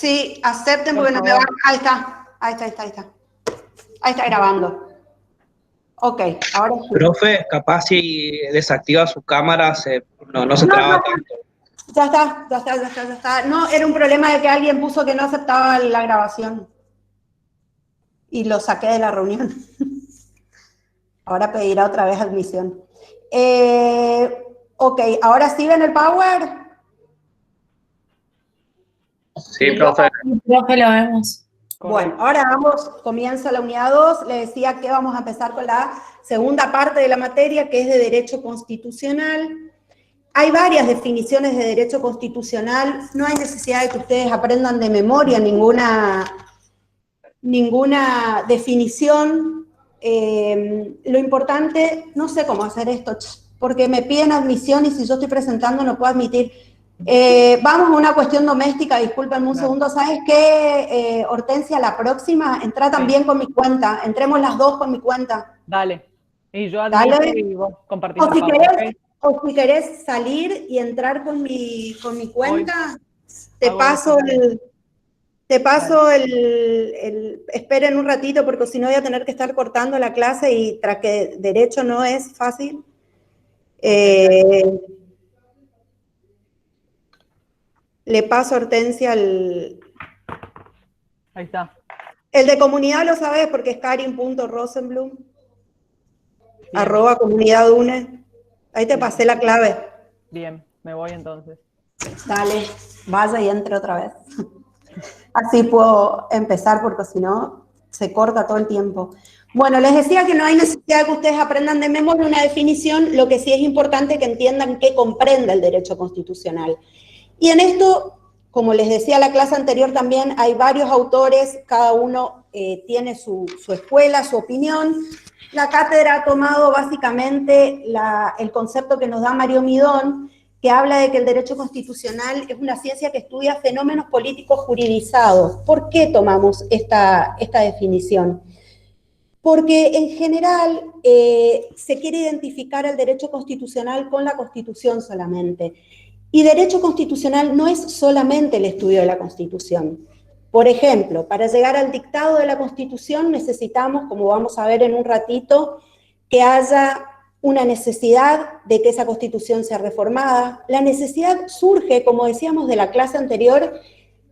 Sí, acepten Por porque no te va. favor. Ahí está. Ahí está, ahí está, ahí está. Ahí está grabando. Ok, ahora sí. Profe, capaz si desactiva su cámara no se No, traba tanto. ya está, ya está, ya está, ya está. No, era un problema de que alguien puso que no aceptaba la grabación. Y lo saqué de la reunión. Ahora pedirá otra vez admisión. Ok, ¿ahora sí ven el Power? Sí, profe. Profe, lo vemos. Bueno, ahora comienza la unidad 2. Le decía que vamos a empezar con la segunda parte de la materia, que es de Derecho Constitucional. Hay varias definiciones de derecho constitucional. No hay necesidad de que ustedes aprendan de memoria ninguna definición. Lo importante, no sé cómo hacer esto, porque me piden admisión y si yo estoy presentando no puedo admitir. Vamos a una cuestión doméstica, discúlpenme un segundo. ¿Sabes qué, Hortensia? La próxima, entra también con mi cuenta. Entremos las dos con mi cuenta. Dale. Y yo admito Dale. y vos compartís O la si, pauta, querés, ¿ok? o si querés salir y entrar con mi cuenta, te Hago paso eso. el... Te paso esperen un ratito porque si no voy a tener que estar cortando la clase y tras que derecho no es fácil. Le paso a Hortensia Ahí está. el de comunidad, lo sabes porque es karin.rosenblum Bien. @comunidadune. Ahí te pasé la clave. Bien, me voy entonces. Dale, vaya y entre otra vez. Así puedo empezar porque si no se corta todo el tiempo. Bueno, les decía que no hay necesidad de que ustedes aprendan de memoria una definición, lo que sí es importante que entiendan qué comprende el derecho constitucional. Y en esto, como les decía la clase anterior también, hay varios autores, cada uno tiene su escuela, su opinión. La cátedra ha tomado básicamente el concepto que nos da Mario Midón, que habla de que el derecho constitucional es una ciencia que estudia fenómenos políticos juridizados. ¿Por qué tomamos esta definición? Porque en general se quiere identificar el derecho constitucional con la Constitución solamente. Y derecho constitucional no es solamente el estudio de la Constitución. Por ejemplo, para llegar al dictado de la Constitución necesitamos, como vamos a ver en un ratito, que haya una necesidad de que esa Constitución sea reformada. La necesidad surge, como decíamos de la clase anterior,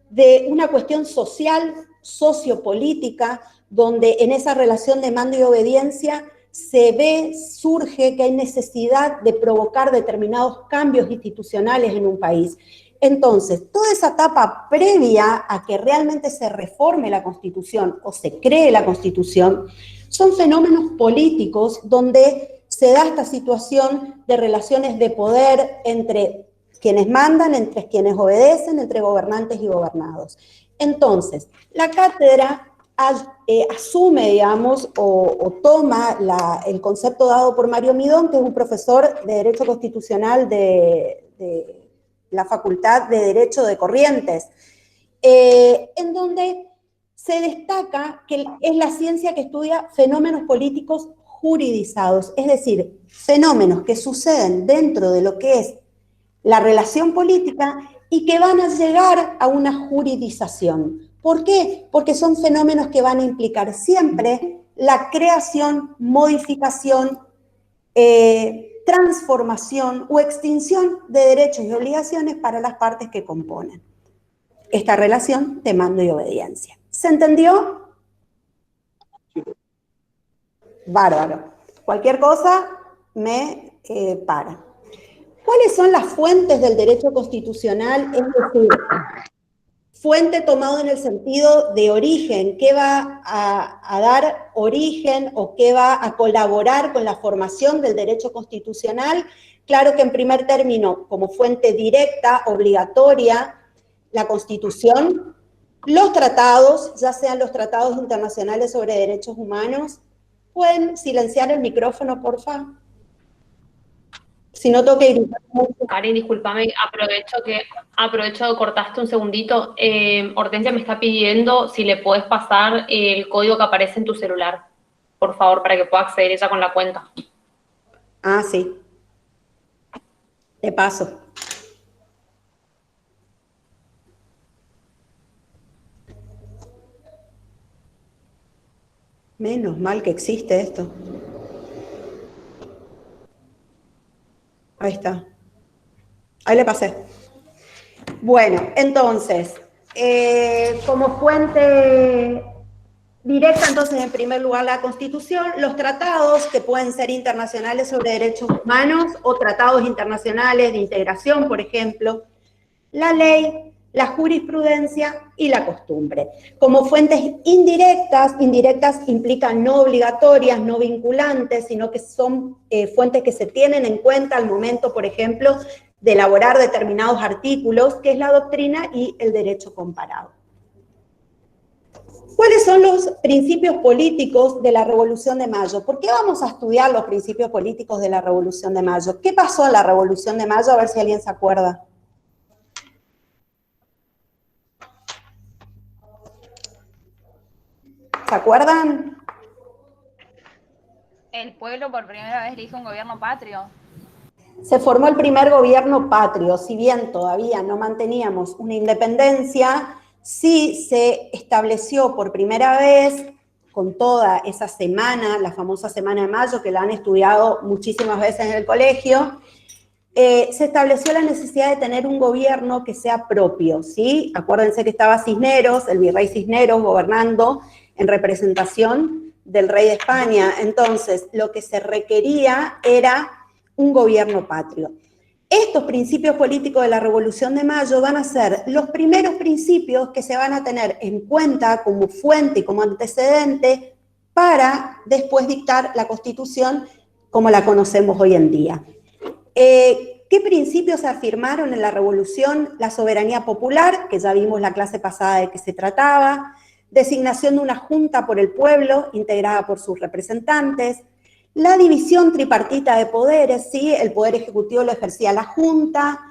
de una cuestión social, sociopolítica, donde en esa relación de mando y obediencia surge que hay necesidad de provocar determinados cambios institucionales en un país. Entonces, toda esa etapa previa a que realmente se reforme la Constitución o se cree la Constitución, son fenómenos políticos donde se da esta situación de relaciones de poder entre quienes mandan, entre quienes obedecen, entre gobernantes y gobernados. Entonces, la cátedra asume, digamos, o toma el concepto dado por Mario Midón, que es un profesor de Derecho Constitucional de la Facultad de Derecho de Corrientes, en donde se destaca que es la ciencia que estudia fenómenos políticos juridizados, es decir, fenómenos que suceden dentro de lo que es la relación política y que van a llegar a una juridización. ¿Por qué? Porque son fenómenos que van a implicar siempre la creación, modificación, transformación o extinción de derechos y obligaciones para las partes que componen esta relación de mando y obediencia. ¿Se entendió? Bárbaro. Cualquier cosa me para. ¿Cuáles son las fuentes del derecho constitucional? Es decir, fuente tomado en el sentido de origen, ¿qué va a dar origen o qué va a colaborar con la formación del derecho constitucional? Claro que en primer término, como fuente directa, obligatoria, la Constitución, los tratados, ya sean los tratados internacionales sobre derechos humanos. ¿Pueden silenciar el micrófono, por favor? Si no tengo que gritar mucho. Karin, discúlpame, aprovecho, cortaste un segundito. Hortensia me está pidiendo si le puedes pasar el código que aparece en tu celular, por favor, para que pueda acceder ella con la cuenta. Ah, sí. Te paso. Menos mal que existe esto. Ahí está. Ahí le pasé. Bueno, entonces, como fuente directa, entonces, en primer lugar, la Constitución, los tratados que pueden ser internacionales sobre derechos humanos o tratados internacionales de integración, por ejemplo, la ley, la jurisprudencia y la costumbre. Como fuentes indirectas, indirectas implican no obligatorias, no vinculantes, sino que son fuentes que se tienen en cuenta al momento, por ejemplo, de elaborar determinados artículos, que es la doctrina y el derecho comparado. ¿Cuáles son los principios políticos de la Revolución de Mayo? ¿Por qué vamos a estudiar los principios políticos de la Revolución de Mayo? ¿Qué pasó en la Revolución de Mayo? A ver si alguien se acuerda. ¿Se acuerdan? El pueblo por primera vez elige un gobierno patrio. Se formó el primer gobierno patrio, si bien todavía no manteníamos una independencia, sí se estableció por primera vez, con toda esa semana, la famosa Semana de Mayo, que la han estudiado muchísimas veces en el colegio, se estableció la necesidad de tener un gobierno que sea propio, ¿sí? Acuérdense que estaba Cisneros, el virrey Cisneros, gobernando en representación del rey de España. Entonces, lo que se requería era un gobierno patrio. Estos principios políticos de la Revolución de Mayo van a ser los primeros principios que se van a tener en cuenta como fuente y como antecedente para después dictar la Constitución como la conocemos hoy en día. ¿Qué principios se afirmaron en la Revolución? La soberanía popular, que ya vimos la clase pasada de qué se trataba, designación de una junta por el pueblo, integrada por sus representantes, la división tripartita de poderes, ¿sí? El poder ejecutivo lo ejercía la Junta,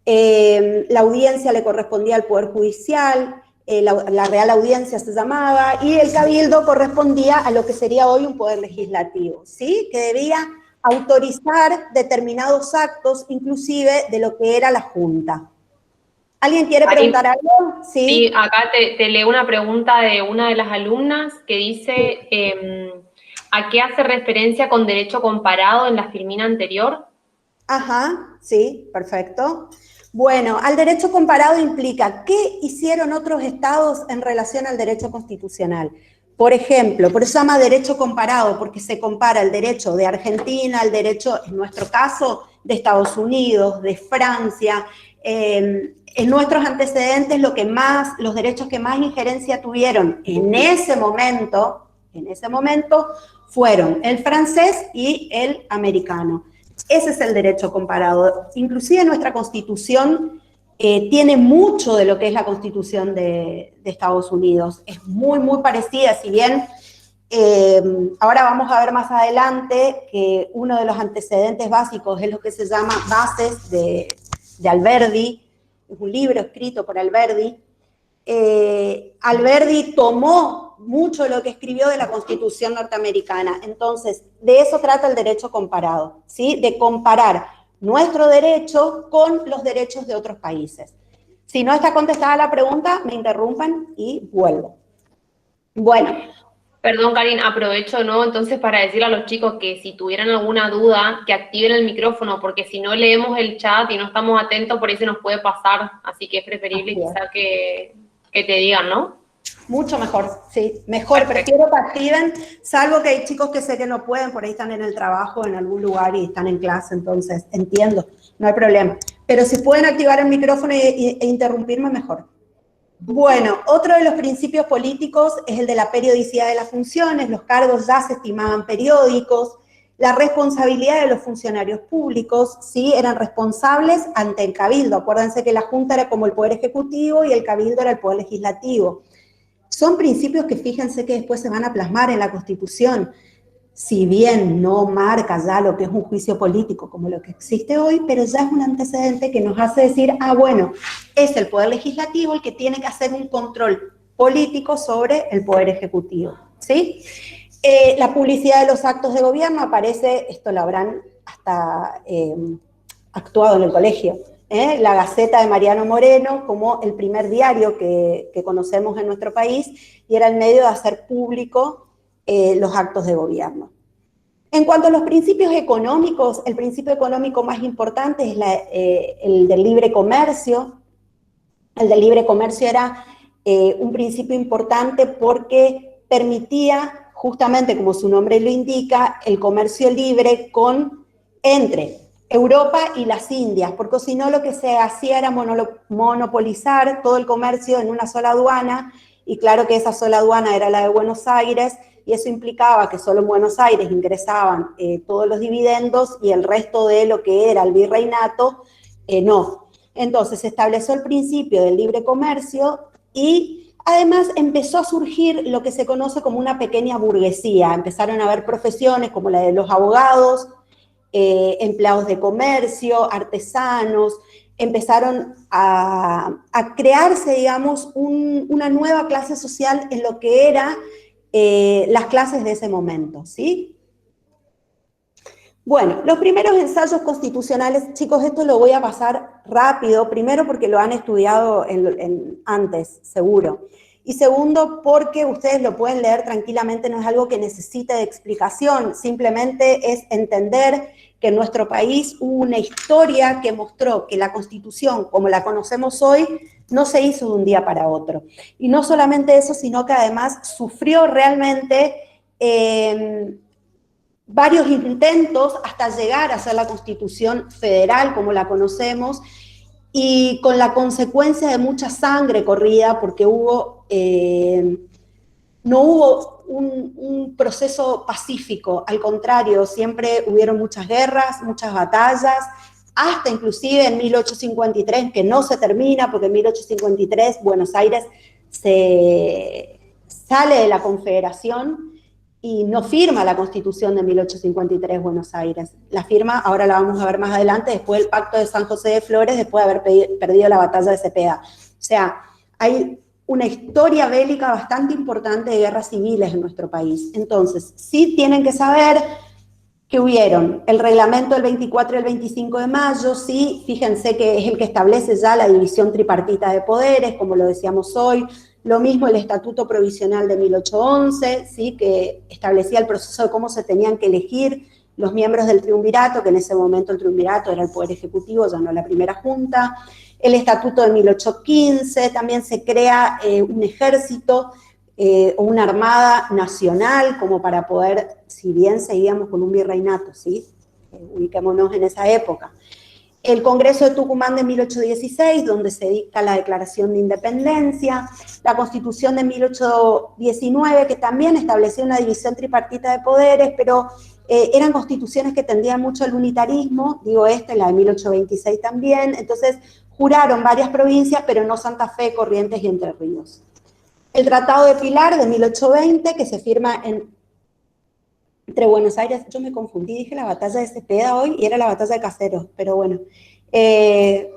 la audiencia le correspondía al Poder Judicial, la Real Audiencia se llamaba, y el Cabildo correspondía a lo que sería hoy un poder legislativo, ¿sí? Que debía autorizar determinados actos, inclusive de lo que era la Junta. ¿Alguien quiere preguntar algo? Sí, sí, acá te leo una pregunta de una de las alumnas que dice, ¿a qué hace referencia con derecho comparado en la filmina anterior? Ajá, sí, perfecto. Bueno, al derecho comparado implica qué hicieron otros estados en relación al derecho constitucional. Por ejemplo, por eso se llama derecho comparado, porque se compara el derecho de Argentina, el derecho, en nuestro caso, de Estados Unidos, de Francia. En nuestros antecedentes, los derechos que más injerencia tuvieron en ese momento fueron el francés y el americano. Ese es el derecho comparado. Inclusive nuestra Constitución tiene mucho de lo que es la Constitución de Estados Unidos. Es muy, muy parecida, si bien ahora vamos a ver más adelante que uno de los antecedentes básicos es lo que se llama Bases de Alberdi, es un libro escrito por Alberdi. Alberdi tomó mucho de lo que escribió de la Constitución norteamericana. Entonces, de eso trata el derecho comparado, ¿sí? De comparar nuestro derecho con los derechos de otros países. Si no está contestada la pregunta, me interrumpan y vuelvo. Bueno. Perdón, Karin, aprovecho, ¿no? Entonces, para decirle a los chicos que si tuvieran alguna duda, que activen el micrófono, porque si no leemos el chat y no estamos atentos, por ahí se nos puede pasar. Así que es preferible quizá que te digan, ¿no? Mucho mejor, sí, mejor. Perfecto. Prefiero que activen, salvo que hay chicos que sé que no pueden, por ahí están en el trabajo, en algún lugar y están en clase, entonces entiendo, no hay problema. Pero si pueden activar el micrófono e interrumpirme, mejor. Bueno, otro de los principios políticos es el de la periodicidad de las funciones, los cargos ya se estimaban periódicos, la responsabilidad de los funcionarios públicos, ¿sí? Eran responsables ante el Cabildo. Acuérdense que la Junta era como el Poder Ejecutivo y el Cabildo era el Poder Legislativo. Son principios que fíjense que después se van a plasmar en la Constitución. Si bien no marca ya lo que es un juicio político como lo que existe hoy, pero ya es un antecedente que nos hace decir, ah, bueno, es el Poder Legislativo el que tiene que hacer un control político sobre el Poder Ejecutivo, ¿sí? La publicidad de los actos de gobierno aparece, esto lo habrán hasta actuado en el colegio, la Gaceta de Mariano Moreno como el primer diario que conocemos en nuestro país, y era el medio de hacer público los actos de gobierno. En cuanto a los principios económicos, el principio económico más importante es el del libre comercio. El del libre comercio era un principio importante porque permitía, justamente como su nombre lo indica, el comercio libre entre Europa y las Indias, porque si no lo que se hacía era monopolizar todo el comercio en una sola aduana, y claro que esa sola aduana era la de Buenos Aires, y eso implicaba que solo en Buenos Aires ingresaban todos los dividendos y el resto de lo que era el virreinato, no. Entonces se estableció el principio del libre comercio y además empezó a surgir lo que se conoce como una pequeña burguesía. Empezaron a haber profesiones como la de los abogados, empleados de comercio, artesanos. Empezaron a crearse, digamos, una nueva clase social en lo que era las clases de ese momento, ¿sí? Bueno, los primeros ensayos constitucionales, chicos, esto lo voy a pasar rápido, primero porque lo han estudiado antes, seguro, y segundo porque ustedes lo pueden leer tranquilamente, no es algo que necesite de explicación, simplemente es entender que en nuestro país hubo una historia que mostró que la Constitución, como la conocemos hoy, no se hizo de un día para otro. Y no solamente eso, sino que además sufrió realmente varios intentos hasta llegar a ser la Constitución federal como la conocemos, y con la consecuencia de mucha sangre corrida, porque no hubo un proceso pacífico, al contrario, siempre hubieron muchas guerras, muchas batallas, hasta inclusive en 1853, que no se termina, porque en 1853 Buenos Aires sale de la Confederación y no firma la Constitución de 1853 Buenos Aires. La firma, ahora la vamos a ver más adelante, después del Pacto de San José de Flores, después de haber perdido la batalla de Cepeda. O sea, hay una historia bélica bastante importante de guerras civiles en nuestro país. Entonces, sí tienen que saber que hubieron el reglamento del 24 y el 25 de mayo, sí, fíjense que es el que establece ya la división tripartita de poderes, como lo decíamos hoy. Lo mismo el Estatuto Provisional de 1811, ¿sí? Que establecía el proceso de cómo se tenían que elegir los miembros del triunvirato, que en ese momento el triunvirato era el Poder Ejecutivo, ya no la primera junta. El Estatuto de 1815, también se crea un ejército o una armada nacional, como para poder, si bien seguíamos con un virreinato, ¿sí? Ubiquémonos en esa época. El Congreso de Tucumán de 1816, donde se dicta la Declaración de Independencia, la Constitución de 1819, que también establecía una división tripartita de poderes, pero eran constituciones que tendían mucho al unitarismo, digo la de 1826 también, entonces juraron varias provincias, pero no Santa Fe, Corrientes y Entre Ríos. El Tratado de Pilar de 1820, que se firma entre Buenos Aires, yo me confundí, dije la batalla de Cepeda hoy y era la batalla de Caseros, pero bueno. En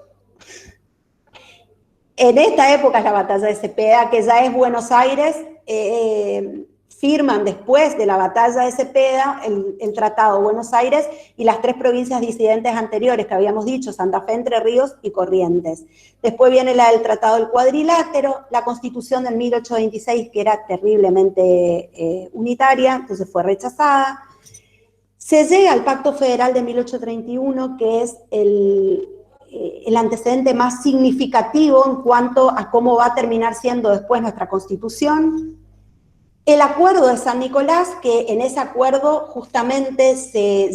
esta época es la batalla de Cepeda, que ya es Buenos Aires, firman después de la batalla de Cepeda el Tratado de Buenos Aires y las tres provincias disidentes anteriores que habíamos dicho, Santa Fe, Entre Ríos y Corrientes. Después viene la del Tratado del Cuadrilátero, la Constitución del 1826, que era terriblemente unitaria, entonces fue rechazada. Se llega al Pacto Federal de 1831, que es el antecedente más significativo en cuanto a cómo va a terminar siendo después nuestra Constitución. El Acuerdo de San Nicolás, que en ese acuerdo justamente se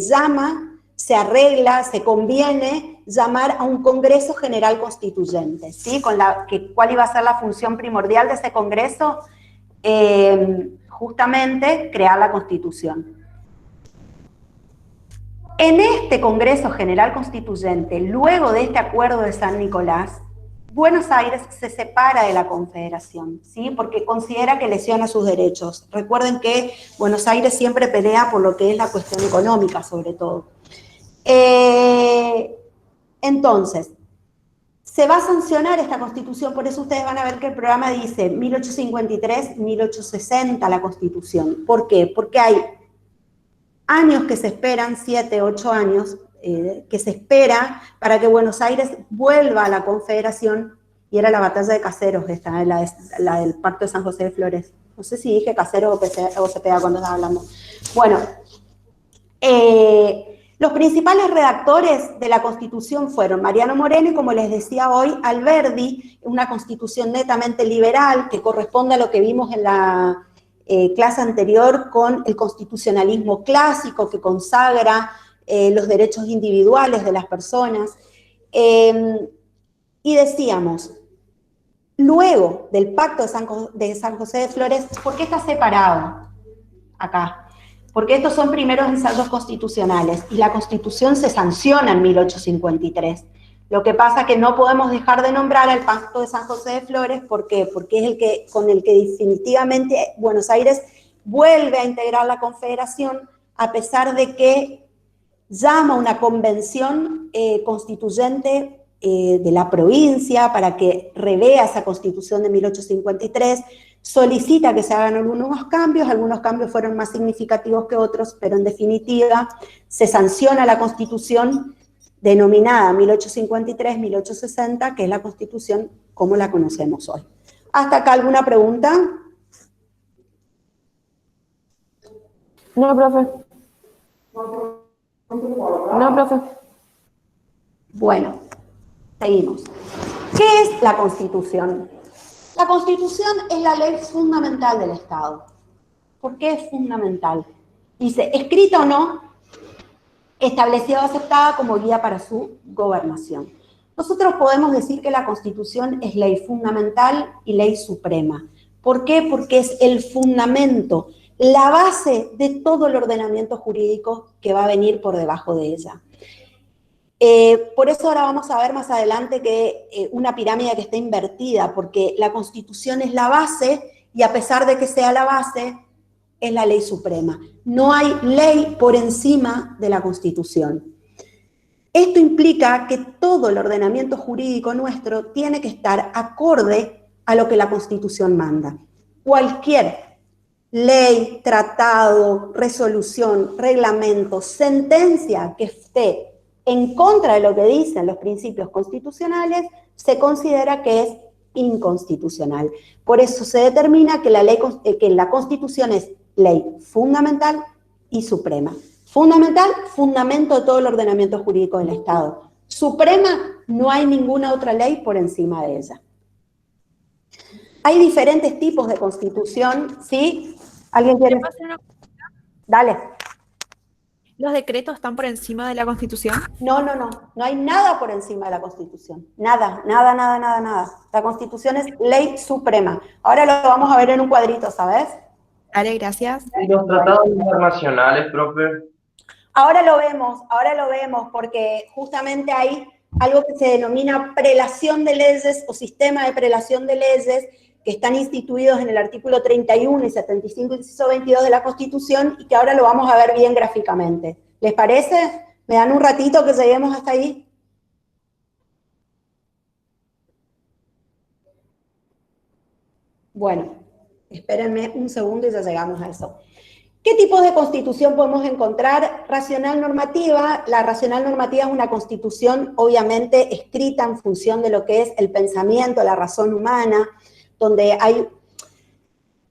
arregla, se conviene llamar a un Congreso General Constituyente, ¿sí? ¿Cuál iba a ser la función primordial de ese Congreso? Justamente crear la Constitución. En este Congreso General Constituyente, luego de este Acuerdo de San Nicolás, Buenos Aires se separa de la Confederación, ¿sí? Porque considera que lesiona sus derechos. Recuerden que Buenos Aires siempre pelea por lo que es la cuestión económica, sobre todo. Entonces, se va a sancionar esta Constitución, por eso ustedes van a ver que el programa dice 1853-1860 la Constitución. ¿Por qué? Porque hay años que se esperan, 7, 8 años, que se espera para que Buenos Aires vuelva a la Confederación, y era la batalla de Caseros, la del Pacto de San José de Flores. No sé si dije Casero o Cepeda cuando estaba hablando. Bueno, los principales redactores de la Constitución fueron Mariano Moreno y, como les decía hoy, Alberdi, una Constitución netamente liberal que corresponde a lo que vimos en la clase anterior con el constitucionalismo clásico que consagra los derechos individuales de las personas. Y decíamos, luego del Pacto de San José de Flores, ¿por qué está separado acá? Porque estos son primeros ensayos constitucionales y la Constitución se sanciona en 1853. Lo que pasa es que no podemos dejar de nombrar al Pacto de San José de Flores. ¿Por qué? Porque es el que, con el que definitivamente Buenos Aires vuelve a integrar la Confederación, a pesar de que llama una convención constituyente de la provincia para que revea esa Constitución de 1853, solicita que se hagan algunos cambios fueron más significativos que otros, pero en definitiva se sanciona la Constitución denominada 1853-1860, que es la Constitución como la conocemos hoy. ¿Hasta acá alguna pregunta? No, profe. No, profe. Bueno, seguimos. ¿Qué es la Constitución? La Constitución es la ley fundamental del Estado. ¿Por qué es fundamental? Dice, escrita o no, establecida o aceptada como guía para su gobernación. Nosotros podemos decir que la Constitución es ley fundamental y ley suprema. ¿Por qué? Porque es el fundamento, la base de todo el ordenamiento jurídico que va a venir por debajo de ella. Por eso ahora vamos a ver más adelante que una pirámide que está invertida, porque la Constitución es la base y a pesar de que sea la base, es la ley suprema. No hay ley por encima de la Constitución. Esto implica que todo el ordenamiento jurídico nuestro tiene que estar acorde a lo que la Constitución manda. Cualquier ley, tratado, resolución, reglamento, sentencia que esté en contra de lo que dicen los principios constitucionales, se considera que es inconstitucional. Por eso se determina que la Constitución es ley fundamental y suprema. Fundamental, fundamento de todo el ordenamiento jurídico del Estado. Suprema, no hay ninguna otra ley por encima de ella. Hay diferentes tipos de Constitución, ¿sí? ¿Alguien quiere? Dale. ¿Los decretos están por encima de la Constitución? No hay nada por encima de la Constitución. Nada. La Constitución es ley suprema. Ahora lo vamos a ver en un cuadrito, ¿sabes? Dale, gracias. ¿Y los tratados internacionales, profe? Ahora lo vemos, porque justamente hay algo que se denomina prelación de leyes o sistema de prelación de leyes que están instituidos en el artículo 31 y 75 inciso 22 de la Constitución y que ahora lo vamos a ver bien gráficamente. ¿Les parece? ¿Me dan un ratito que lleguemos hasta ahí? Bueno, espérenme un segundo y ya llegamos a eso. ¿Qué tipos de constitución podemos encontrar? Racional normativa. La racional normativa es una constitución obviamente escrita en función de lo que es el pensamiento, la razón humana, donde hay...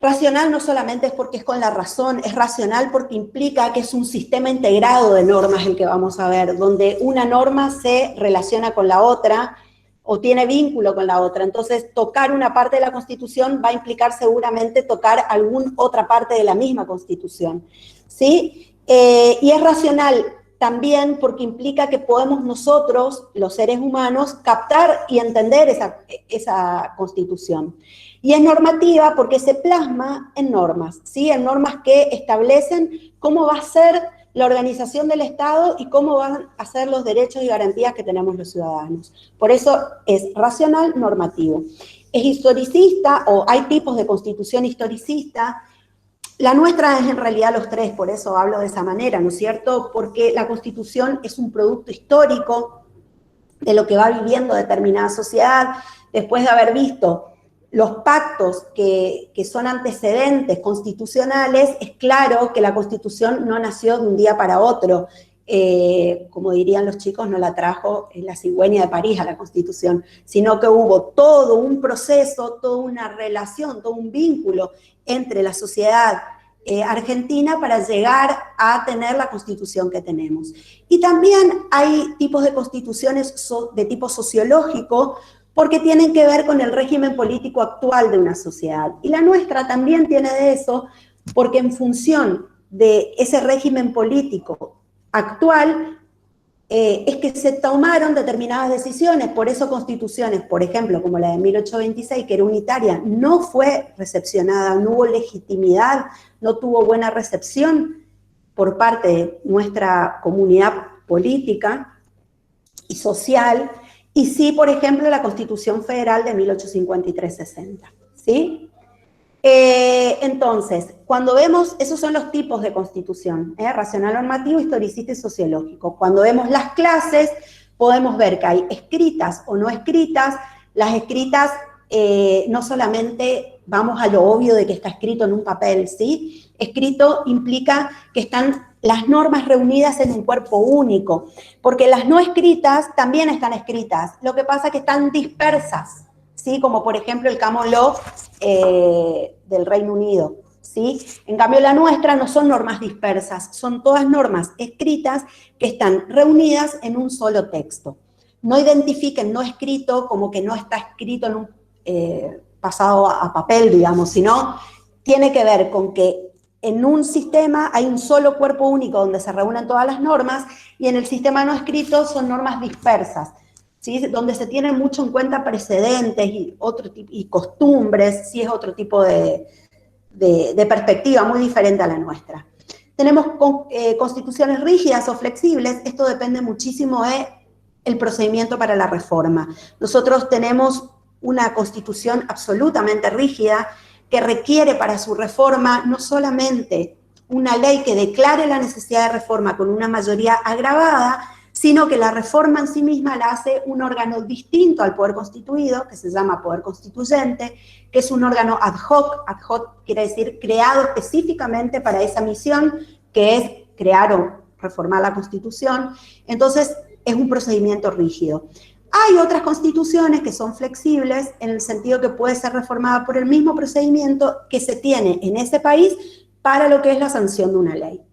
Racional no solamente es porque es con la razón, es racional porque implica que es un sistema integrado de normas el que vamos a ver, donde una norma se relaciona con la otra o tiene vínculo con la otra. Entonces, tocar una parte de la Constitución va a implicar seguramente tocar alguna otra parte de la misma Constitución, ¿sí? Y es racional también porque implica que podemos nosotros, los seres humanos, captar y entender esa Constitución. Y es normativa porque se plasma en normas, ¿sí? En normas que establecen cómo va a ser la organización del Estado y cómo van a ser los derechos y garantías que tenemos los ciudadanos. Por eso es racional normativo. Es historicista, o hay tipos de constitución historicista. La nuestra es en realidad los tres, por eso hablo de esa manera, ¿no es cierto? Porque la Constitución es un producto histórico de lo que va viviendo determinada sociedad, después de haber visto los pactos que son antecedentes constitucionales. Es claro que la Constitución no nació de un día para otro. como dirían los chicos, no la trajo la cigüeña de París a la Constitución, sino que hubo todo un proceso, toda una relación, todo un vínculo entre la sociedad argentina para llegar a tener la Constitución que tenemos. Y también hay tipos de constituciones de tipo sociológico, porque tienen que ver con el régimen político actual de una sociedad. Y la nuestra también tiene de eso, porque en función de ese régimen político actual, es que se tomaron determinadas decisiones. Por eso constituciones, por ejemplo, como la de 1826, que era unitaria, no fue recepcionada, no hubo legitimidad, no tuvo buena recepción por parte de nuestra comunidad política y social, y sí, por ejemplo, la Constitución Federal de 1853-60, ¿sí? Entonces, cuando vemos, esos son los tipos de constitución, racional, normativo, historicista y sociológico. Cuando vemos las clases, podemos ver que hay escritas o no escritas. Las escritas, no solamente vamos a lo obvio de que está escrito en un papel, ¿sí? Escrito implica que están las normas reunidas en un cuerpo único, porque las no escritas también están escritas, lo que pasa es que están dispersas, ¿sí? Como por ejemplo el Common Law del Reino Unido, ¿sí? En cambio la nuestra no son normas dispersas, son todas normas escritas que están reunidas en un solo texto. No identifiquen no escrito como que no está escrito en un pasado a papel, digamos, sino tiene que ver con que en un sistema hay un solo cuerpo único donde se reúnen todas las normas, y en el sistema no escrito son normas dispersas, ¿sí? Donde se tienen mucho en cuenta precedentes y costumbres, sí, es otro tipo de perspectiva muy diferente a la nuestra. Tenemos constituciones rígidas o flexibles. Esto depende muchísimo del procedimiento para la reforma. Nosotros tenemos una constitución absolutamente rígida que requiere para su reforma no solamente una ley que declare la necesidad de reforma con una mayoría agravada, sino que la reforma en sí misma la hace un órgano distinto al poder constituido, que se llama poder constituyente, que es un órgano ad hoc quiere decir creado específicamente para esa misión, que es crear o reformar la Constitución. Entonces, es un procedimiento rígido. Hay otras constituciones que son flexibles en el sentido que puede ser reformada por el mismo procedimiento que se tiene en ese país para lo que es la sanción de una ley.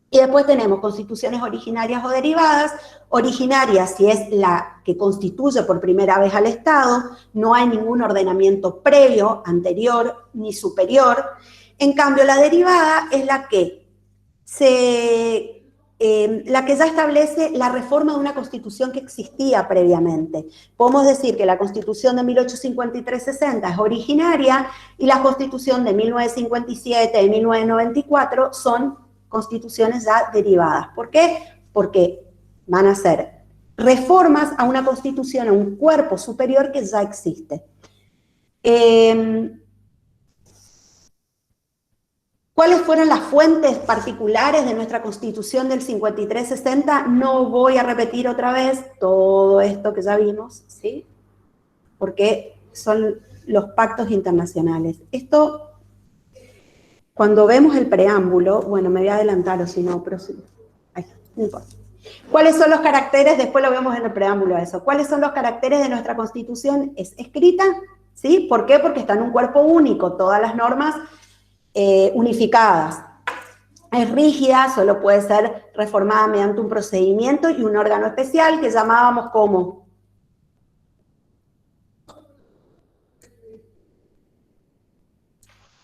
Y después tenemos constituciones originarias o derivadas. Originarias, si es la que constituye por primera vez al Estado, no hay ningún ordenamiento previo, anterior ni superior. En cambio, la derivada es la que ya establece la reforma de una constitución que existía previamente. Podemos decir que la Constitución de 1853-60 es originaria y la Constitución de 1957 y 1994 son constituciones ya derivadas. ¿Por qué? Porque van a ser reformas a una constitución, a un cuerpo superior que ya existe. ¿Cuáles fueron las fuentes particulares de nuestra Constitución del 53-60? No voy a repetir otra vez todo esto que ya vimos, ¿sí? Porque son los pactos internacionales. Esto, cuando vemos el preámbulo, bueno, me voy a adelantar o si no, pero sí, ahí está, no importa. ¿Cuáles son los caracteres? Después lo vemos en el preámbulo a eso. ¿Cuáles son los caracteres de nuestra Constitución? Es escrita, ¿sí? ¿Por qué? Porque está en un cuerpo único, todas las normas unificadas. Es rígida, solo puede ser reformada mediante un procedimiento y un órgano especial que llamábamos como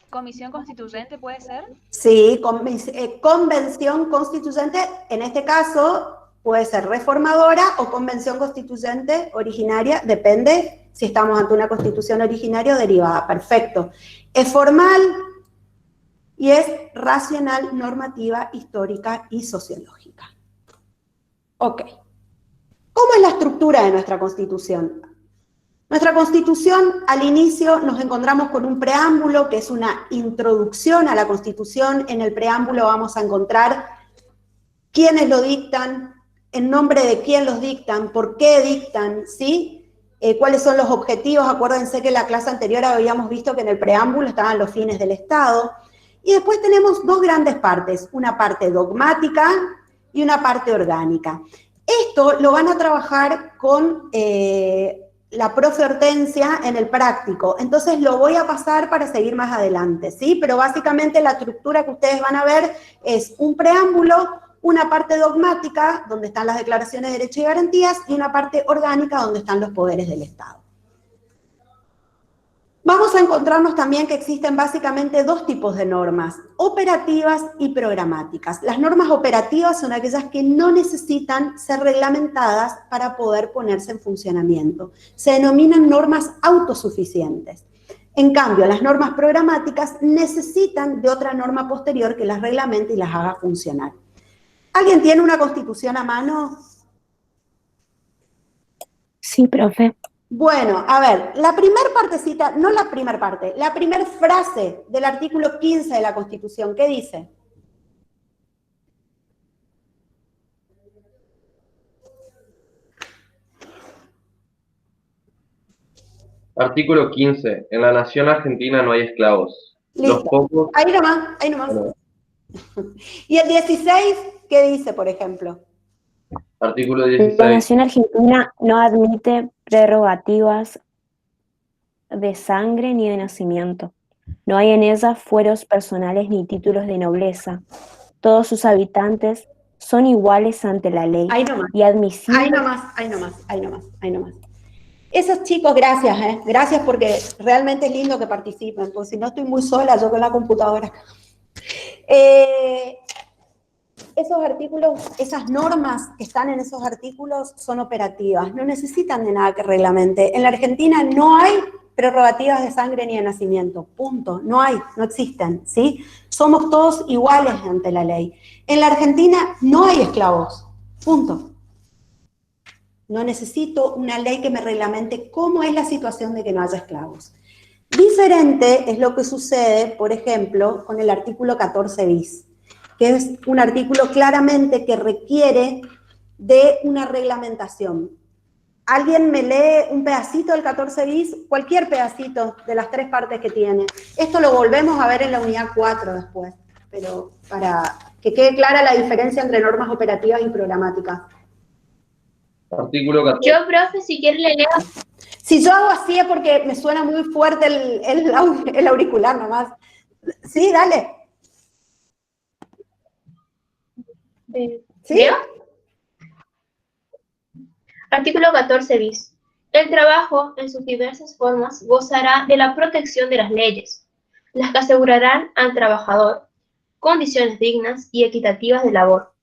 ¿Comisión constituyente puede ser? Sí, convención constituyente, en este caso puede ser reformadora o convención constituyente originaria, depende si estamos ante una constitución originaria o derivada. Perfecto. Es formal y es racional, normativa, histórica y sociológica. Ok. ¿Cómo es la estructura de nuestra Constitución? Nuestra Constitución, al inicio, nos encontramos con un preámbulo, que es una introducción a la Constitución. En el preámbulo vamos a encontrar quiénes lo dictan, en nombre de quién los dictan, por qué dictan, ¿sí? Cuáles son los objetivos. Acuérdense que en la clase anterior habíamos visto que en el preámbulo estaban los fines del Estado. Y después tenemos dos grandes partes, una parte dogmática, y una parte orgánica. Esto lo van a trabajar con la profe Hortensia en el práctico, entonces lo voy a pasar para seguir más adelante, ¿sí? Pero básicamente la estructura que ustedes van a ver es un preámbulo, una parte dogmática, donde están las declaraciones de derechos y garantías, y una parte orgánica, donde están los poderes del Estado. Vamos a encontrarnos también que existen básicamente dos tipos de normas, operativas y programáticas. Las normas operativas son aquellas que no necesitan ser reglamentadas para poder ponerse en funcionamiento. Se denominan normas autosuficientes. En cambio, las normas programáticas necesitan de otra norma posterior que las reglamente y las haga funcionar. ¿Alguien tiene una constitución a mano? Sí, profe. Bueno, a ver, la primer partecita, no la primer parte, la primer frase del artículo 15 de la Constitución, ¿qué dice? Artículo 15. En la nación argentina no hay esclavos. Listo. Los pocos... Ahí nomás, ahí nomás. Bueno. Y el 16, ¿qué dice, por ejemplo? Artículo La 16. nación argentina no admite prerrogativas de sangre ni de nacimiento. No hay en ella fueros personales ni títulos de nobleza. Todos sus habitantes son iguales ante la ley Ahí nomás. y admisibles. Ahí nomás, ahí nomás, ahí nomás, ahí nomás. Esos chicos, gracias, gracias porque realmente es lindo que participen, porque si no estoy muy sola yo con la computadora. Esos artículos, esas normas que están en esos artículos son operativas, no necesitan de nada que reglamente. En la Argentina no hay prerrogativas de sangre ni de nacimiento, punto, no hay, no existen, ¿sí? Somos todos iguales ante la ley. En la Argentina no hay esclavos, punto. No necesito una ley que me reglamente cómo es la situación de que no haya esclavos. Diferente es lo que sucede, por ejemplo, con el artículo 14 bis, que es un artículo claramente que requiere de una reglamentación. ¿Alguien me lee un pedacito del 14 bis? Cualquier pedacito de las 3 partes que tiene. Esto lo volvemos a ver en la unidad 4 después, pero para que quede clara la diferencia entre normas operativas y programáticas. Artículo 14. Yo, profe, si quiere le leo. Si yo hago así es porque me suena muy fuerte el auricular nomás. Sí, dale. ¿Sí? ¿Leo? Artículo 14 bis. El trabajo, en sus diversas formas, gozará de la protección de las leyes, las que asegurarán al trabajador condiciones dignas y equitativas de labor,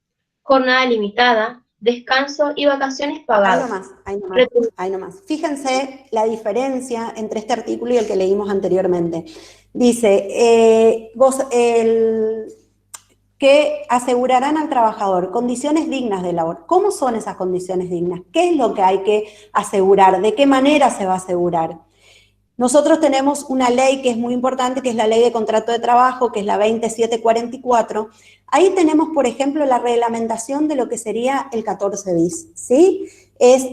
jornada limitada, descanso y vacaciones pagadas. Ahí nomás. Fíjense la diferencia entre este artículo y el que leímos anteriormente. Dice, que asegurarán al trabajador condiciones dignas de labor. ¿Cómo son esas condiciones dignas? ¿Qué es lo que hay que asegurar? ¿De qué manera se va a asegurar? Nosotros tenemos una ley que es muy importante, que es la Ley de Contrato de Trabajo, que es la 2744. Ahí tenemos, por ejemplo, la reglamentación de lo que sería el 14 bis, ¿sí? Es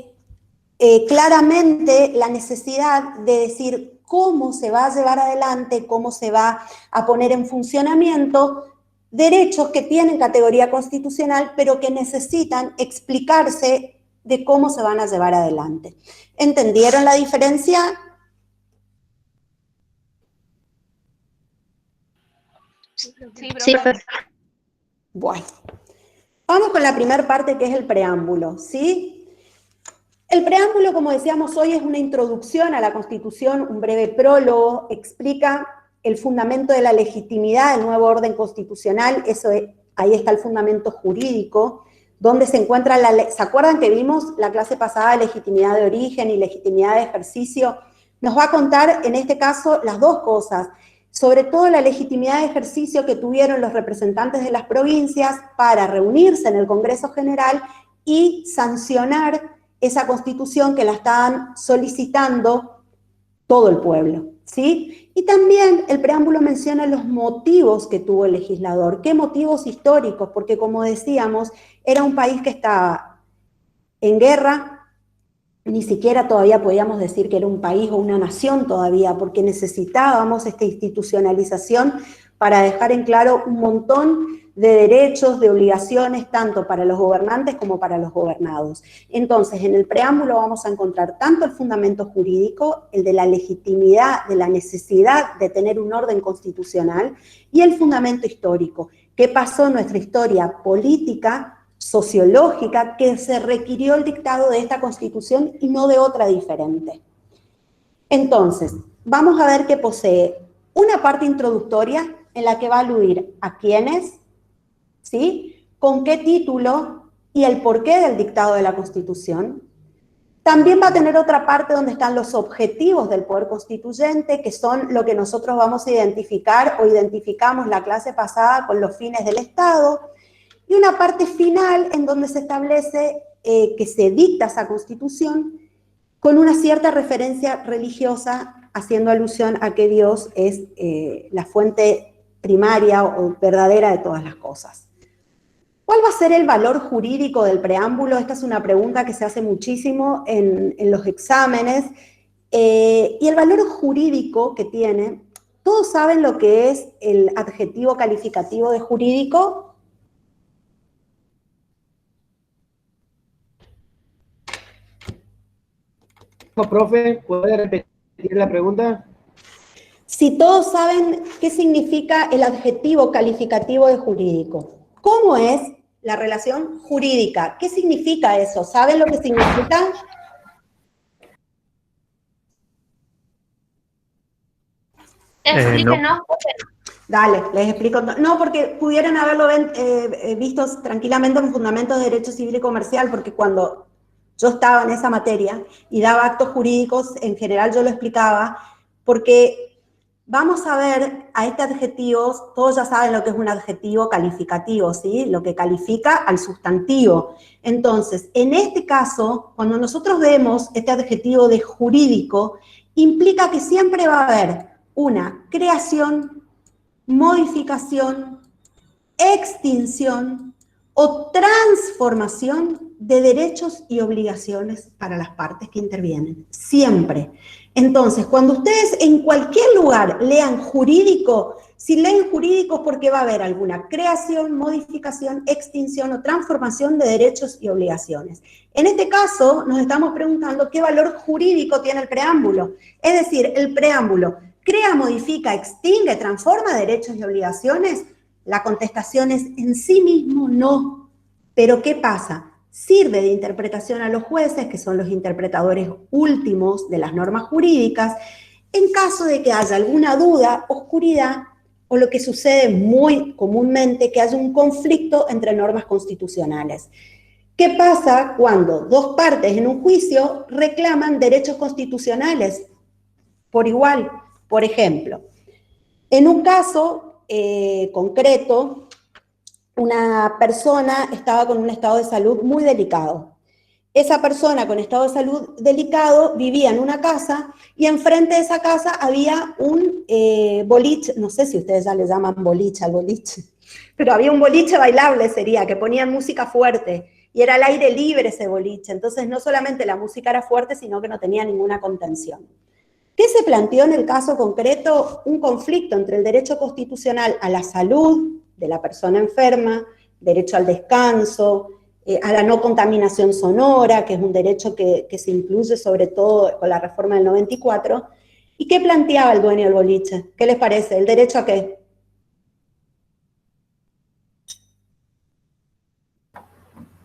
claramente la necesidad de decir cómo se va a llevar adelante, cómo se va a poner en funcionamiento derechos que tienen categoría constitucional, pero que necesitan explicarse de cómo se van a llevar adelante. ¿Entendieron la diferencia? Sí, profe. Bueno, vamos con la primera parte que es el preámbulo, ¿sí? El preámbulo, como decíamos hoy, es una introducción a la Constitución, un breve prólogo, explica el fundamento de la legitimidad del nuevo orden constitucional, ahí está el fundamento jurídico, donde se encuentra la ley. ¿Se acuerdan que vimos la clase pasada de legitimidad de origen y legitimidad de ejercicio? Nos va a contar, en este caso, las dos cosas, sobre todo la legitimidad de ejercicio que tuvieron los representantes de las provincias para reunirse en el Congreso General y sancionar esa Constitución que la estaban solicitando todo el pueblo, ¿sí? Y también el preámbulo menciona los motivos que tuvo el legislador. ¿Qué motivos históricos? Porque, como decíamos, era un país que estaba en guerra, ni siquiera todavía podíamos decir que era un país o una nación todavía, porque necesitábamos esta institucionalización para dejar en claro un montón de derechos, de obligaciones, tanto para los gobernantes como para los gobernados. Entonces, en el preámbulo vamos a encontrar tanto el fundamento jurídico, el de la legitimidad, de la necesidad de tener un orden constitucional, y el fundamento histórico. ¿Qué pasó en nuestra historia política, sociológica, que se requirió el dictado de esta Constitución y no de otra diferente? Entonces, vamos a ver que posee una parte introductoria en la que va a aludir a quiénes, ¿sí? Con qué título y el porqué del dictado de la Constitución. También va a tener otra parte donde están los objetivos del poder constituyente, que son lo que nosotros vamos a identificar o identificamos la clase pasada con los fines del Estado, y una parte final en donde se establece que se dicta esa Constitución con una cierta referencia religiosa, haciendo alusión a que Dios es la fuente primaria o verdadera de todas las cosas. ¿Cuál va a ser el valor jurídico del preámbulo? Esta es una pregunta que se hace muchísimo en los exámenes. Y el valor jurídico que tiene, ¿todos saben lo que es el adjetivo calificativo de jurídico? Profe, ¿puede repetir la pregunta? Si todos saben qué significa el adjetivo calificativo de jurídico, ¿cómo es la relación jurídica? ¿Qué significa eso? ¿Saben lo que significa? Explíquenos. Dale, les explico. No, porque pudieran haberlo visto tranquilamente en Fundamentos de Derecho Civil y Comercial, porque cuando yo estaba en esa materia y daba actos jurídicos, en general yo lo explicaba, porque vamos a ver a este adjetivo, todos ya saben lo que es un adjetivo calificativo, ¿sí? Lo que califica al sustantivo. Entonces, en este caso, cuando nosotros vemos este adjetivo de jurídico, implica que siempre va a haber una creación, modificación, extinción o transformación de derechos y obligaciones para las partes que intervienen, siempre. Entonces, cuando ustedes en cualquier lugar lean jurídico, si leen jurídico es porque va a haber alguna creación, modificación, extinción o transformación de derechos y obligaciones. En este caso, nos estamos preguntando qué valor jurídico tiene el preámbulo. Es decir, el preámbulo crea, modifica, extingue, transforma derechos y obligaciones. La contestación es en sí mismo no. Pero ¿qué pasa? Sirve de interpretación a los jueces, que son los interpretadores últimos de las normas jurídicas, en caso de que haya alguna duda, oscuridad, o lo que sucede muy comúnmente, que haya un conflicto entre normas constitucionales. ¿Qué pasa cuando dos partes en un juicio reclaman derechos constitucionales por igual? Por ejemplo, en un caso concreto, una persona estaba con un estado de salud muy delicado. Esa persona con estado de salud delicado vivía en una casa y enfrente de esa casa había un boliche, no sé si ustedes ya le llaman boliche al boliche, pero había un boliche bailable sería, que ponían música fuerte y era al aire libre ese boliche. Entonces no solamente la música era fuerte, sino que no tenía ninguna contención. ¿Qué se planteó en el caso concreto? Un conflicto entre el derecho constitucional a la salud de la persona enferma, derecho al descanso, a la no contaminación sonora, que es un derecho que se incluye sobre todo con la reforma del 94. ¿Y qué planteaba el dueño del boliche? ¿Qué les parece? ¿El derecho a qué?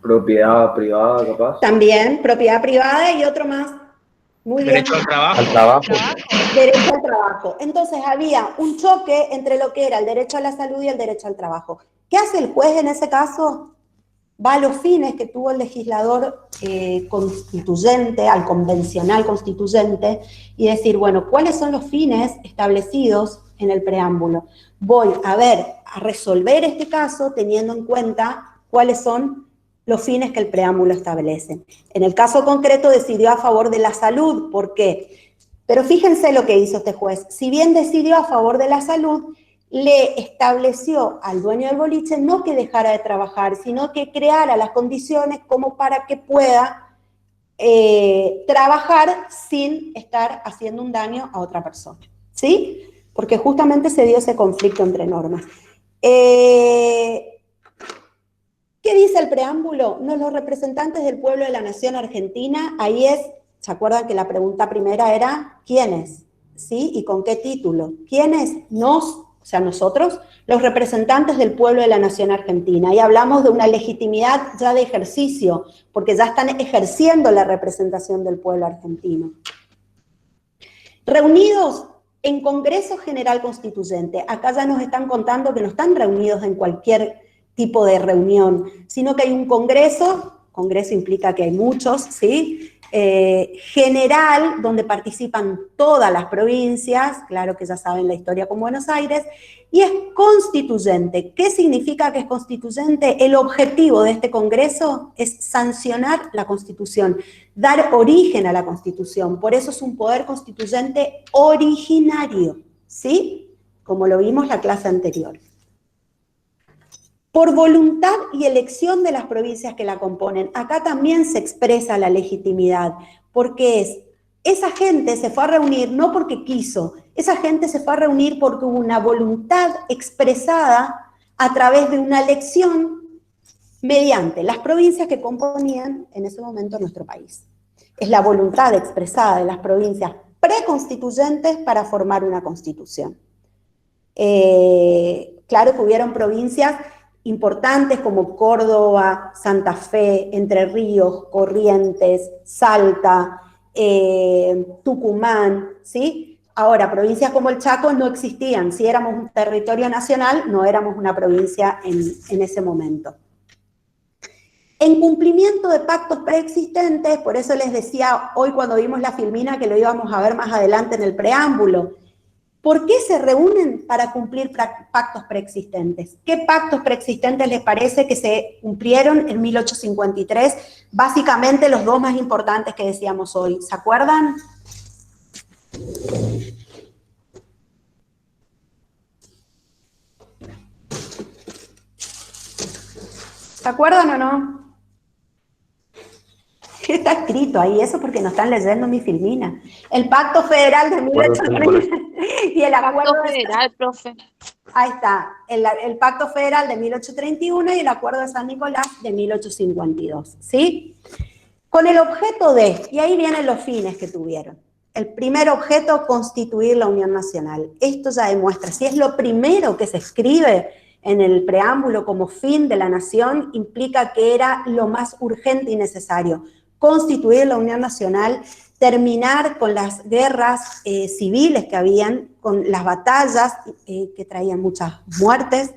Propiedad privada, capaz. También, propiedad privada y otro más. Muy bien. Derecho al trabajo. Al trabajo. Derecho al trabajo. Entonces había un choque entre lo que era el derecho a la salud y el derecho al trabajo. ¿Qué hace el juez en ese caso? Va a los fines que tuvo el legislador constituyente, al convencional constituyente, y decir, bueno, ¿cuáles son los fines establecidos en el preámbulo? Voy a resolver este caso teniendo en cuenta cuáles son los fines que el preámbulo establece. En el caso concreto decidió a favor de la salud. ¿Por qué? Pero fíjense lo que hizo este juez. Si bien decidió a favor de la salud, le estableció al dueño del boliche no que dejara de trabajar, sino que creara las condiciones como para que pueda trabajar sin estar haciendo un daño a otra persona. ¿Sí? Porque justamente se dio ese conflicto entre normas. ¿Qué dice el preámbulo? No, los representantes del pueblo de la nación argentina, ahí es, ¿se acuerdan que la pregunta primera era ¿quiénes? ¿Sí? ¿Y con qué título? ¿Quiénes? Nos, o sea, nosotros, los representantes del pueblo de la nación argentina. Y hablamos de una legitimidad ya de ejercicio, porque ya están ejerciendo la representación del pueblo argentino. Reunidos en Congreso General Constituyente. Acá ya nos están contando que no están reunidos en cualquier tipo de reunión, sino que hay un congreso implica que hay muchos, ¿sí? General, donde participan todas las provincias, claro que ya saben la historia con Buenos Aires, y es constituyente. ¿Qué significa que es constituyente? El objetivo de este congreso es sancionar la Constitución, dar origen a la Constitución, por eso es un poder constituyente originario, ¿sí? Como lo vimos en la clase anterior. Por voluntad y elección de las provincias que la componen. Acá también se expresa la legitimidad, porque esa gente se fue a reunir no porque quiso, esa gente se fue a reunir porque hubo una voluntad expresada a través de una elección mediante las provincias que componían en ese momento nuestro país. Es la voluntad expresada de las provincias preconstituyentes para formar una constitución. Claro que hubieron provincias importantes como Córdoba, Santa Fe, Entre Ríos, Corrientes, Salta, Tucumán, ¿sí? Ahora, provincias como el Chaco no existían. Si éramos un territorio nacional, no éramos una provincia en ese momento. En cumplimiento de pactos preexistentes, por eso les decía hoy cuando vimos la filmina que lo íbamos a ver más adelante en el preámbulo, ¿por qué se reúnen para cumplir pactos preexistentes? ¿Qué pactos preexistentes les parece que se cumplieron en 1853? Básicamente los dos más importantes que decíamos hoy. ¿Se acuerdan? ¿Se acuerdan o no? ¿Qué está escrito ahí? Eso porque no están leyendo mi filmina. El Pacto Federal de 1830 y el Acuerdo Federal, profe. Ahí está, el Pacto Federal de 1831 y el Acuerdo de San Nicolás de 1852, ¿sí? Con el objeto de, y ahí vienen los fines que tuvieron. El primer objeto, constituir la Unión Nacional. Esto ya demuestra, si es lo primero que se escribe en el preámbulo como fin de la nación, implica que era lo más urgente y necesario. Constituir la Unión Nacional, terminar con las guerras civiles que habían, con las batallas que traían muchas muertes,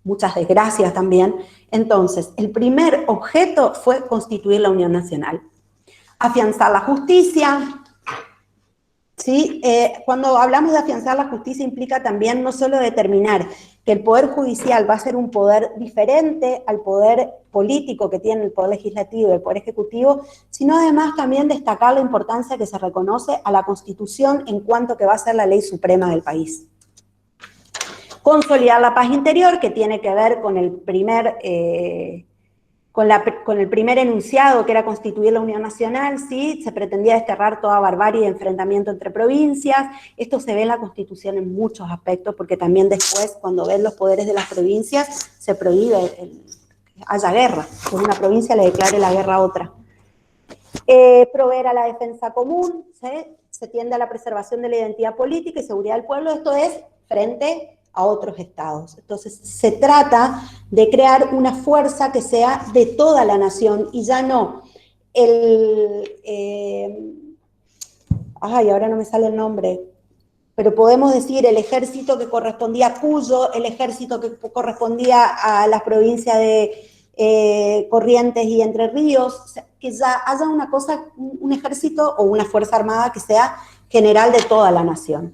muchas desgracias también. Entonces, el primer objeto fue constituir la Unión Nacional. Afianzar la justicia. ¿Sí? Cuando hablamos de afianzar la justicia implica también no solo determinar que el Poder Judicial va a ser un poder diferente al poder político que tiene el Poder Legislativo y el Poder Ejecutivo, sino además también destacar la importancia que se reconoce a la Constitución en cuanto que va a ser la ley suprema del país. Consolidar la paz interior, que tiene que ver con el primer... Con el primer enunciado, que era constituir la Unión Nacional, ¿sí? Se pretendía desterrar toda barbarie y enfrentamiento entre provincias. Esto se ve en la Constitución en muchos aspectos, porque también después, cuando ven los poderes de las provincias, se prohíbe que haya guerra, que una provincia le declare la guerra a otra. Proveer a la defensa común, ¿sí? Se tiende a la preservación de la identidad política y seguridad del pueblo. Esto es frente a otros estados. Entonces, se trata de crear una fuerza que sea de toda la nación y ya no ahora no me sale el nombre, pero podemos decir el ejército que correspondía a Cuyo, el ejército que correspondía a las provincias de Corrientes y Entre Ríos, o sea, que ya haya una cosa, un ejército o una fuerza armada que sea general de toda la nación.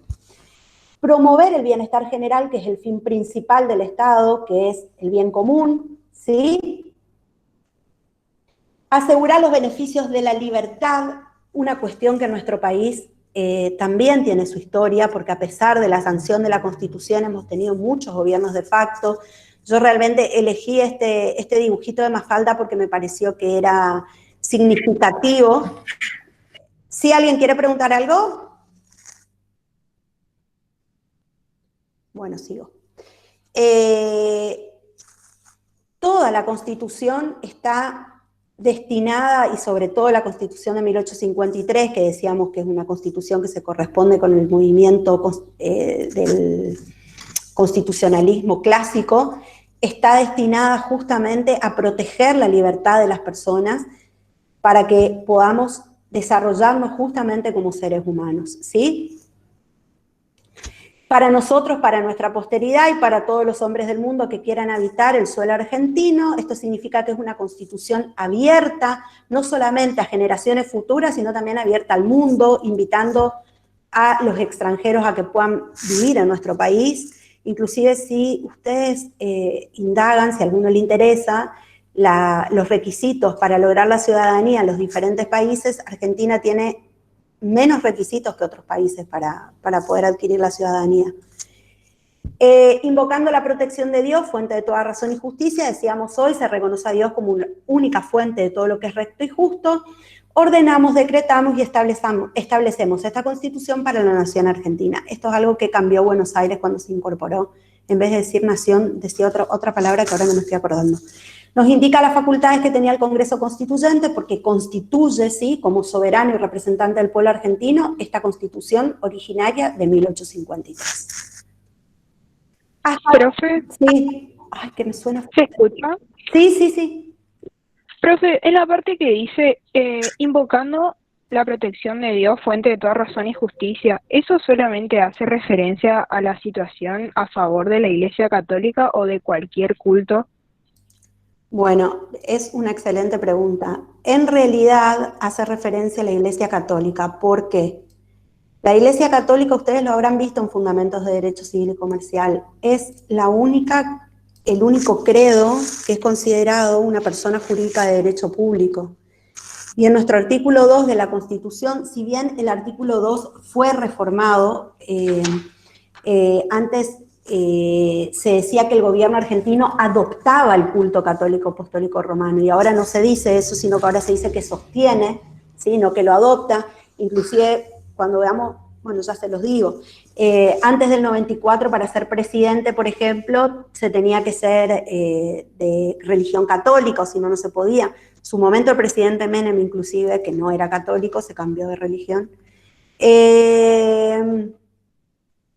Promover el bienestar general, que es el fin principal del Estado, que es el bien común, ¿sí? Asegurar los beneficios de la libertad, una cuestión que en nuestro país también tiene su historia, porque a pesar de la sanción de la Constitución hemos tenido muchos gobiernos de facto. Yo realmente elegí este dibujito de Mafalda porque me pareció que era significativo. ¿Sí alguien quiere preguntar algo? Bueno, sigo. toda la Constitución está destinada, y sobre todo la Constitución de 1853, que decíamos que es una Constitución que se corresponde con el movimiento del constitucionalismo clásico, está destinada justamente a proteger la libertad de las personas para que podamos desarrollarnos justamente como seres humanos, ¿sí? Para nosotros, para nuestra posteridad y para todos los hombres del mundo que quieran habitar el suelo argentino, esto significa que es una constitución abierta, no solamente a generaciones futuras, sino también abierta al mundo, invitando a los extranjeros a que puedan vivir en nuestro país. Inclusive si ustedes indagan, si a alguno le interesa, los requisitos para lograr la ciudadanía en los diferentes países, Argentina tiene menos requisitos que otros países para poder adquirir la ciudadanía. Invocando la protección de Dios, fuente de toda razón y justicia, decíamos hoy, se reconoce a Dios como una única fuente de todo lo que es recto y justo, ordenamos, decretamos y establecemos esta Constitución para la nación argentina. Esto es algo que cambió Buenos Aires cuando se incorporó. En vez de decir nación, decía otra palabra que ahora no me estoy acordando. Nos indica las facultades que tenía el Congreso Constituyente, porque constituye, ¿sí?, como soberano y representante del pueblo argentino, esta Constitución originaria de 1853. Profe. Sí. Ay, que me suena. ¿Se escucha? Sí. Profe, en la parte que dice, invocando la protección de Dios, fuente de toda razón y justicia, ¿eso solamente hace referencia a la situación a favor de la Iglesia Católica o de cualquier culto? Bueno, es una excelente pregunta. En realidad hace referencia a la Iglesia Católica. ¿Por qué? La Iglesia Católica, ustedes lo habrán visto en Fundamentos de Derecho Civil y Comercial, es el único credo que es considerado una persona jurídica de derecho público. Y en nuestro artículo 2 de la Constitución, si bien el artículo 2 fue reformado, antes se decía que el gobierno argentino adoptaba el culto católico apostólico romano, y ahora no se dice eso, sino que ahora se dice que sostiene, ¿sí?, no que lo adopta. Inclusive cuando veamos, bueno, ya se los digo, antes del 94 para ser presidente, por ejemplo, se tenía que ser de religión católica, o si no, no se podía. En su momento el presidente Menem, inclusive, que no era católico, se cambió de religión.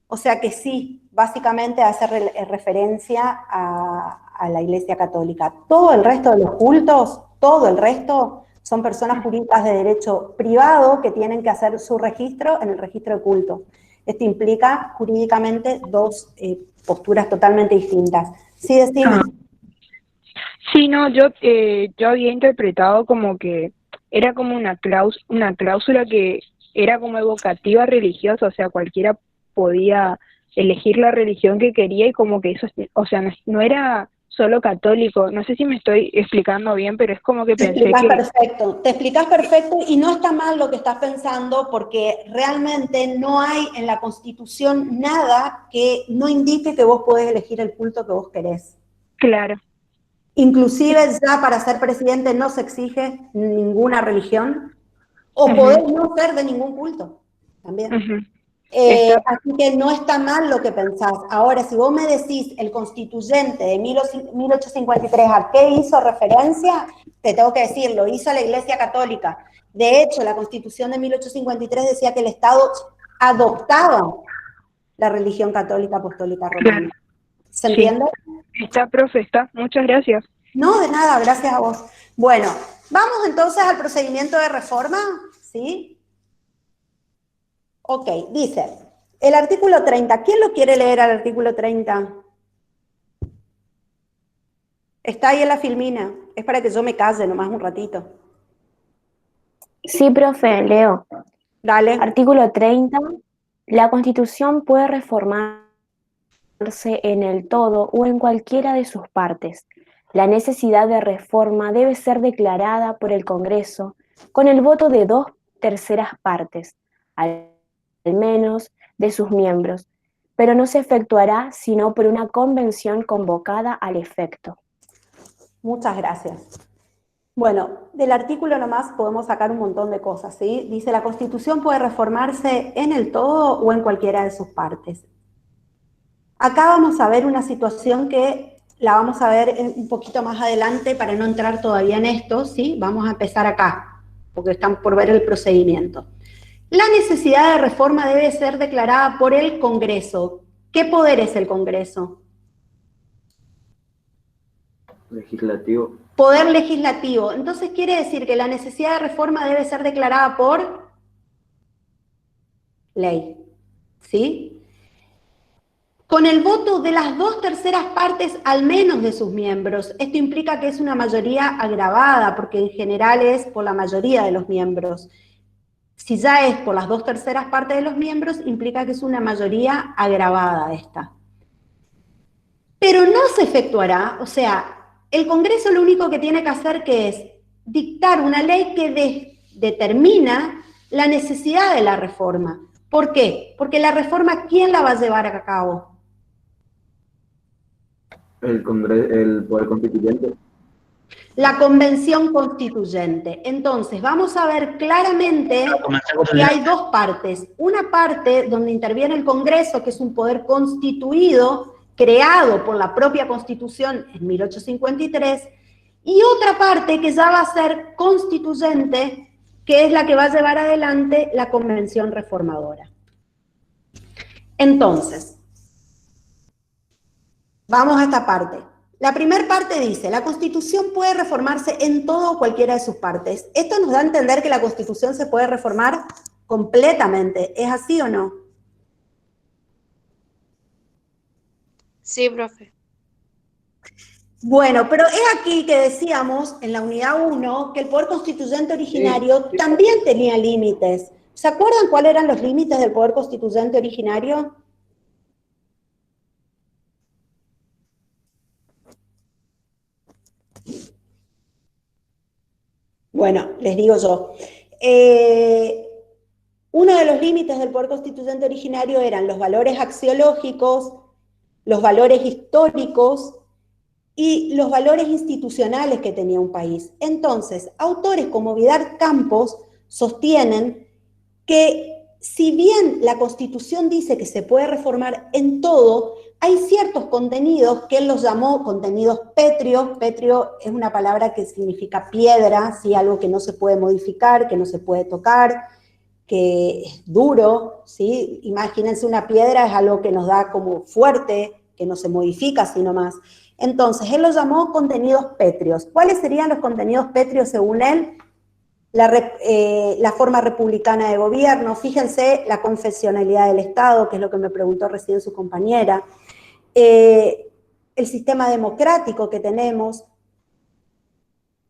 O sea que sí, básicamente hace referencia a la Iglesia Católica. Todo el resto de los cultos, todo el resto son personas jurídicas de derecho privado que tienen que hacer su registro en el registro de culto. Esto implica jurídicamente dos posturas totalmente distintas. Sí, decime. Sí, no, yo había interpretado como que era como una cláusula que era como evocativa religiosa, o sea, cualquiera podía elegir la religión que quería y como que eso, o sea, no era solo católico. No sé si me estoy explicando bien, pero es como que pensé que... Perfecto, te explicas perfecto y no está mal lo que estás pensando, porque realmente no hay en la Constitución nada que no indique que vos podés elegir el culto que vos querés. Claro. Inclusive ya para ser presidente no se exige ninguna religión, o podés no ser de ningún culto, también. Así que no está mal lo que pensás. Ahora, si vos me decís el constituyente de 1853, ¿a qué hizo referencia? Te tengo que decir, lo hizo la Iglesia Católica. De hecho, la Constitución de 1853 decía que el Estado adoptaba la religión católica apostólica romana. ¿Se entiende? Está, profe, está. Muchas gracias. No, de nada, gracias a vos. Bueno, vamos entonces al procedimiento de reforma, ¿sí? Ok, dice, el artículo 30, ¿quién lo quiere leer al artículo 30? Está ahí en la filmina, es para que yo me calle nomás un ratito. Sí, profe, leo. Dale. Artículo 30, la Constitución puede reformarse en el todo o en cualquiera de sus partes. La necesidad de reforma debe ser declarada por el Congreso con el voto de 2/3 partes, al menos de sus miembros, pero no se efectuará sino por una convención convocada al efecto. Muchas gracias. Bueno, del artículo nomás podemos sacar un montón de cosas, ¿sí? Dice, la Constitución puede reformarse en el todo o en cualquiera de sus partes. Acá vamos a ver una situación que la vamos a ver un poquito más adelante para no entrar todavía en esto, ¿sí? Vamos a empezar acá, porque están por ver el procedimiento. La necesidad de reforma debe ser declarada por el Congreso. ¿Qué poder es el Congreso? Legislativo. Poder legislativo. Entonces quiere decir que la necesidad de reforma debe ser declarada por ley, ¿sí? Con el voto de las 2/3 partes al menos de sus miembros. Esto implica que es una mayoría agravada, porque en general es por la mayoría de los miembros. Si ya es por las 2/3 partes de los miembros, implica que es una mayoría agravada esta. Pero no se efectuará, o sea, el Congreso lo único que tiene que hacer que es dictar una ley que determina la necesidad de la reforma. ¿Por qué? Porque la reforma, ¿quién la va a llevar a cabo? El Poder Constituyente. La Convención Constituyente. Entonces, vamos a ver claramente que hay dos partes. Una parte donde interviene el Congreso, que es un poder constituido, creado por la propia Constitución en 1853, y otra parte que ya va a ser constituyente, que es la que va a llevar adelante la Convención Reformadora. Entonces, vamos a esta parte. La primera parte dice, la Constitución puede reformarse en todo o cualquiera de sus partes. Esto nos da a entender que la Constitución se puede reformar completamente. ¿Es así o no? Sí, profe. Bueno, pero es aquí que decíamos en la unidad 1 que el poder constituyente originario también tenía límites. ¿Se acuerdan cuáles eran los límites del poder constituyente originario? Bueno, les digo yo. Uno de los límites del poder constituyente originario eran los valores axiológicos, los valores históricos y los valores institucionales que tenía un país. Entonces, autores como Vidal Campos sostienen que si bien la Constitución dice que se puede reformar en todo, hay ciertos contenidos que él los llamó contenidos pétreos. Pétreo es una palabra que significa piedra, ¿sí? Algo que no se puede modificar, que no se puede tocar, que es duro, ¿sí? Imagínense una piedra, es algo que nos da como fuerte, que no se modifica sino más. Entonces, él los llamó contenidos pétreos. ¿Cuáles serían los contenidos pétreos según él? La forma republicana de gobierno, fíjense, la confesionalidad del Estado, que es lo que me preguntó recién su compañera, el sistema democrático que tenemos,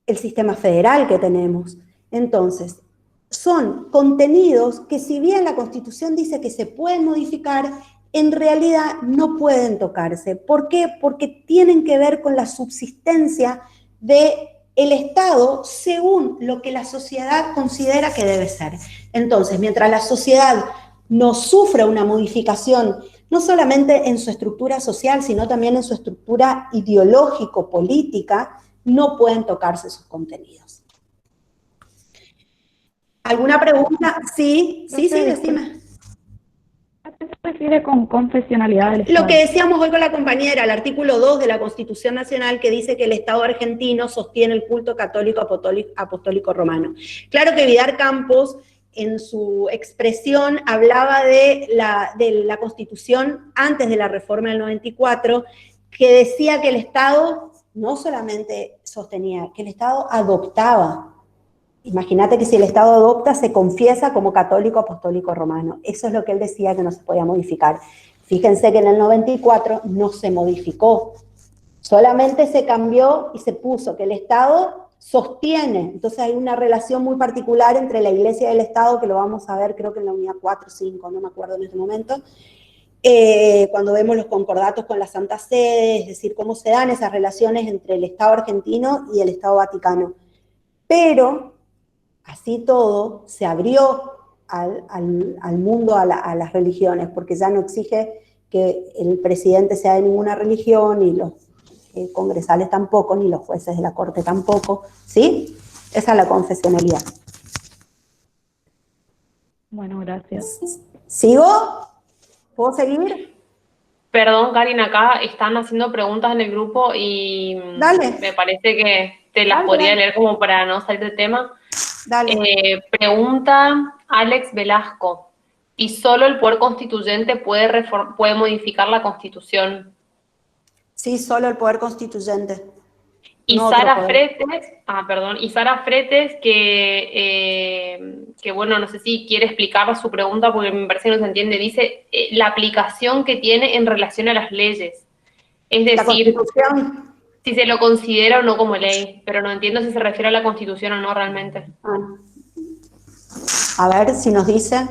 el sistema federal que tenemos. Entonces, son contenidos que si bien la Constitución dice que se pueden modificar, en realidad no pueden tocarse. ¿Por qué? Porque tienen que ver con la subsistencia del Estado según lo que la sociedad considera que debe ser. Entonces, mientras la sociedad no sufra una modificación, no solamente en su estructura social, sino también en su estructura ideológico-política, no pueden tocarse sus contenidos. ¿Alguna pregunta? Sí, decime. ¿A qué se refiere con confesionalidad del Estado? Lo que decíamos hoy con la compañera, el artículo 2 de la Constitución Nacional, que dice que el Estado argentino sostiene el culto católico apostólico romano. Claro que Vidal Campos, en su expresión, hablaba de la Constitución antes de la reforma del 94, que decía que el Estado no solamente sostenía, que el Estado adoptaba. Imagínate que si el Estado adopta, se confiesa como católico apostólico romano. Eso es lo que él decía que no se podía modificar. Fíjense que en el 94 no se modificó. Solamente se cambió y se puso que el Estado sostiene. Entonces hay una relación muy particular entre la Iglesia y el Estado, que lo vamos a ver creo que en la unidad 4 o 5, no me acuerdo en este momento, cuando vemos los concordatos con la Santa Sede, es decir, cómo se dan esas relaciones entre el Estado argentino y el Estado vaticano. Pero así todo, se abrió al mundo, a las religiones, porque ya no exige que el presidente sea de ninguna religión, ni los congresales tampoco, ni los jueces de la corte tampoco, ¿sí? Esa es la confesionalidad. Bueno, gracias. ¿Sigo? ¿Puedo seguir? Perdón, Karin, acá están haciendo preguntas en el grupo y Dale. me parece que te las Dale, podría dale. leer como para no salir del tema. Dale. Pregunta Alex Velasco. ¿Y solo el poder constituyente puede modificar la Constitución? Sí, solo el poder constituyente. Y no otro Sara poder. Fretes, que bueno, no sé si quiere explicar su pregunta porque me parece que no se entiende, dice la aplicación que tiene en relación a las leyes. Es La decir, Constitución. si se lo considera o no como ley, pero no entiendo si se refiere a la Constitución o no realmente. A ver si nos dice.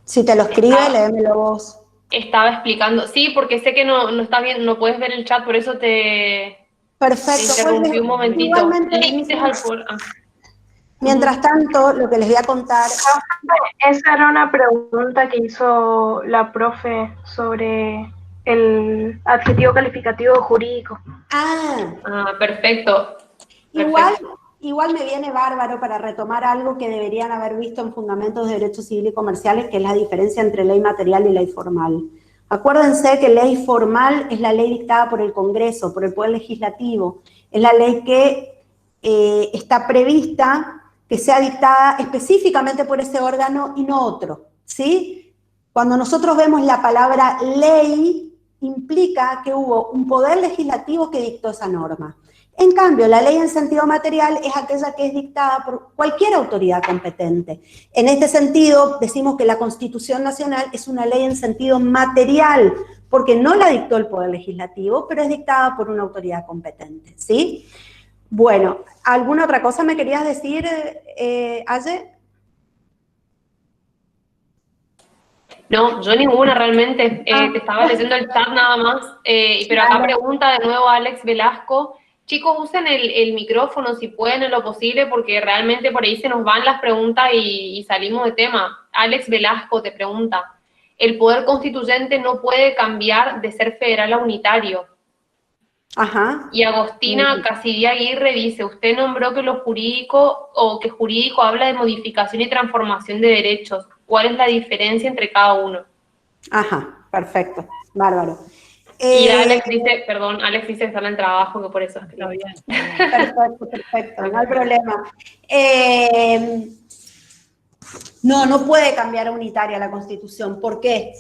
Si te lo escribe, léemelo vos. Estaba explicando, sí, porque sé que no estás bien, no puedes ver el chat, por eso te Perfecto. interrumpí un momentito. Igualmente, Límites al poder. mientras tanto, lo que les voy a contar. Esa era una pregunta que hizo la profe sobre el adjetivo calificativo jurídico. Perfecto. Igual me viene bárbaro para retomar algo que deberían haber visto en Fundamentos de Derecho Civil y Comerciales, que es la diferencia entre ley material y ley formal. Acuérdense que ley formal es la ley dictada por el Congreso, por el Poder Legislativo. Es la ley que está prevista que sea dictada específicamente por ese órgano y no otro, ¿sí? Cuando nosotros vemos la palabra ley, implica que hubo un Poder Legislativo que dictó esa norma. En cambio, la ley en sentido material es aquella que es dictada por cualquier autoridad competente. En este sentido, decimos que la Constitución Nacional es una ley en sentido material, porque no la dictó el Poder Legislativo, pero es dictada por una autoridad competente, ¿sí? Bueno, ¿alguna otra cosa me querías decir, Aye? No, yo ninguna realmente. Te estaba leyendo el chat nada más. Pero acá pregunta de nuevo Alex Velasco. Chicos, usen el micrófono si pueden en lo posible, porque realmente por ahí se nos van las preguntas y salimos de tema. Alex Velasco te pregunta, ¿el poder constituyente no puede cambiar de ser federal a unitario? Ajá. Y Agostina Casidía Aguirre dice, usted nombró que lo jurídico, o que jurídico habla de modificación y transformación de derechos. ¿Cuál es la diferencia entre cada uno? Ajá, perfecto, bárbaro. Y Alex dice que está en el trabajo, que por eso escribe. Perfecto, no hay problema. No puede cambiar a unitaria la Constitución. ¿Por qué?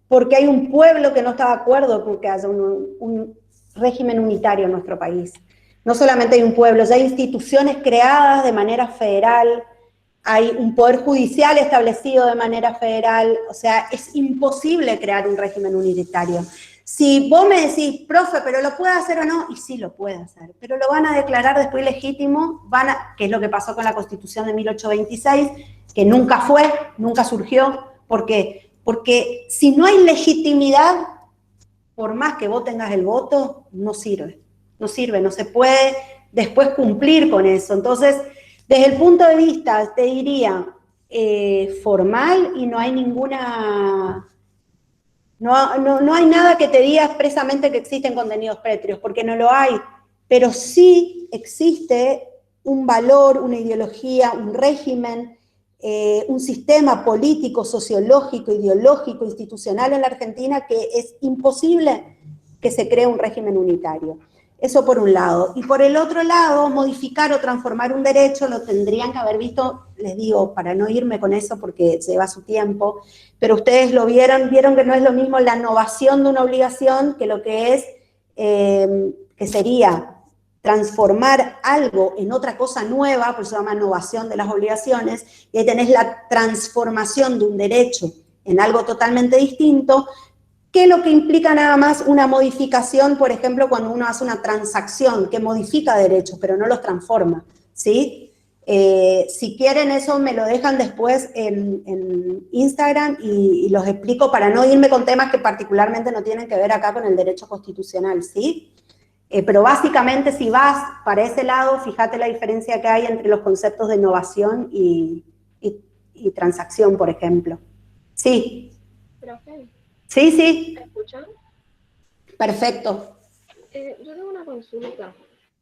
Porque hay un pueblo que no está de acuerdo con que haya un régimen unitario en nuestro país. No solamente hay un pueblo, ya hay instituciones creadas de manera federal, hay un poder judicial establecido de manera federal, o sea, es imposible crear un régimen unitario. Si vos me decís, profe, ¿pero lo puede hacer o no? Y sí lo puede hacer, pero lo van a declarar después ilegítimo, que es lo que pasó con la Constitución de 1826, que nunca fue, nunca surgió. ¿Por qué? Porque si no hay legitimidad, por más que vos tengas el voto, no sirve, no se puede después cumplir con eso. Entonces, desde el punto de vista, te diría, formal, y no hay ninguna, no hay nada que te diga expresamente que existen contenidos pétreos, porque no lo hay, pero sí existe un valor, una ideología, un régimen, un sistema político, sociológico, ideológico, institucional en la Argentina que es imposible que se cree un régimen unitario. Eso por un lado. Y por el otro lado, modificar o transformar un derecho lo tendrían que haber visto, les digo, para no irme con eso porque lleva su tiempo, pero ustedes lo vieron que no es lo mismo la novación de una obligación que lo que es, que sería transformar algo en otra cosa nueva, por eso se llama novación de las obligaciones, y ahí tenés la transformación de un derecho en algo totalmente distinto, que lo que implica nada más una modificación, por ejemplo, cuando uno hace una transacción que modifica derechos, pero no los transforma, ¿sí? Si quieren eso me lo dejan después en Instagram y los explico para no irme con temas que particularmente no tienen que ver acá con el derecho constitucional, ¿sí? Pero básicamente si vas para ese lado, fíjate la diferencia que hay entre los conceptos de innovación y transacción, por ejemplo. Sí. Profe. Sí. ¿Me escuchan? Perfecto. Yo tengo una consulta.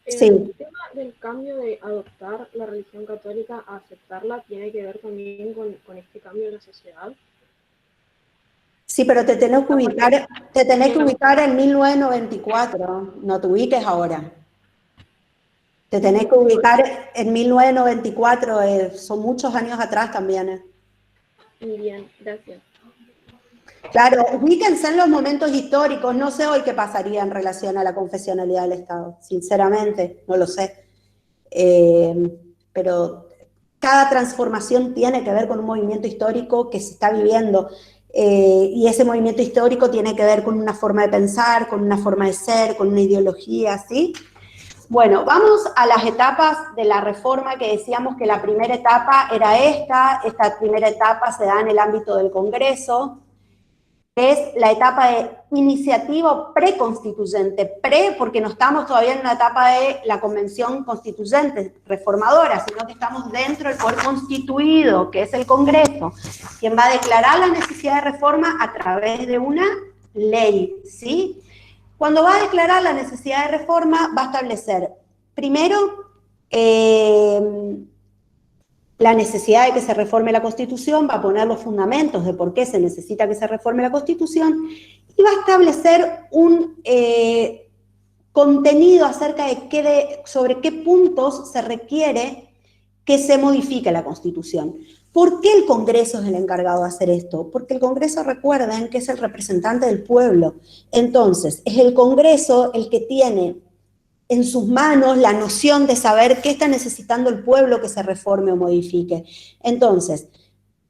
Sí. El tema del cambio de adoptar la religión católica a aceptarla tiene que ver también con este cambio en la sociedad. Sí, pero te tenés que ubicar en 1994, no te ubiques ahora. Te tenés que ubicar en 1994, son muchos años atrás también. Bien, gracias. Claro, ubíquense en los momentos históricos, no sé hoy qué pasaría en relación a la confesionalidad del Estado, sinceramente, no lo sé. Pero cada transformación tiene que ver con un movimiento histórico que se está viviendo, y ese movimiento histórico tiene que ver con una forma de pensar, con una forma de ser, con una ideología, ¿sí? Bueno, vamos a las etapas de la reforma, que decíamos que la primera etapa era esta primera etapa se da en el ámbito del Congreso, que es la etapa de iniciativa preconstituyente, porque no estamos todavía en una etapa de la convención constituyente reformadora, sino que estamos dentro del poder constituido, que es el Congreso, quien va a declarar la necesidad de reforma a través de una ley, ¿sí? Cuando va a declarar la necesidad de reforma, va a establecer, primero, la necesidad de que se reforme la Constitución, va a poner los fundamentos de por qué se necesita que se reforme la Constitución, y va a establecer un contenido acerca de sobre qué puntos se requiere que se modifique la Constitución. ¿Por qué el Congreso es el encargado de hacer esto? Porque el Congreso, recuerden, que es el representante del pueblo. Entonces, es el Congreso el que tiene en sus manos la noción de saber qué está necesitando el pueblo que se reforme o modifique. Entonces,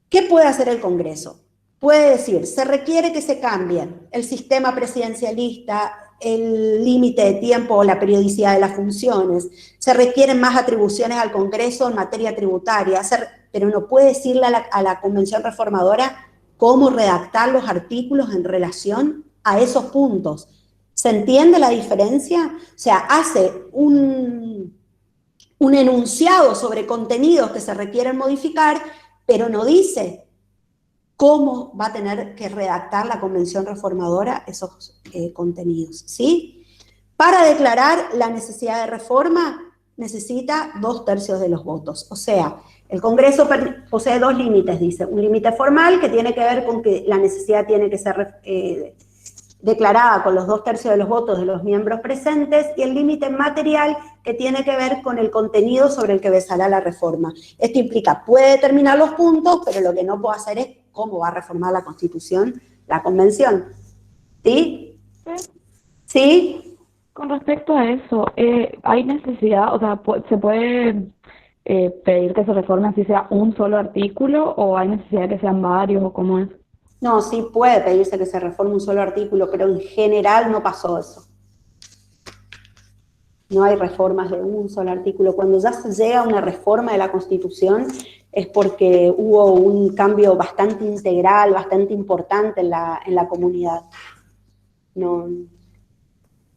¿qué puede hacer el Congreso? Puede decir, se requiere que se cambie el sistema presidencialista, el límite de tiempo o la periodicidad de las funciones, se requieren más atribuciones al Congreso en materia tributaria, pero no puede decirle a la Convención Reformadora cómo redactar los artículos en relación a esos puntos. ¿Se entiende la diferencia? O sea, hace un enunciado sobre contenidos que se requieren modificar, pero no dice cómo va a tener que redactar la Convención Reformadora esos contenidos, ¿sí? Para declarar la necesidad de reforma, necesita 2/3 de los votos. O sea, el Congreso posee dos límites, dice. Un límite formal, que tiene que ver con que la necesidad tiene que ser declarada con los 2/3 de los votos de los miembros presentes, y el límite material, que tiene que ver con el contenido sobre el que versará la reforma. Esto implica, puede determinar los puntos, pero lo que no puede hacer es cómo va a reformar la Constitución, la Convención. ¿Sí? ¿Sí? Con respecto a eso, ¿hay necesidad, o sea, se puede pedir que se reforme así sea un solo artículo, o hay necesidad de que sean varios, o cómo es? No, sí puede pedirse que se reforme un solo artículo, pero en general no pasó eso. No hay reformas de un solo artículo. Cuando ya se llega a una reforma de la Constitución es porque hubo un cambio bastante integral, bastante importante en la comunidad. No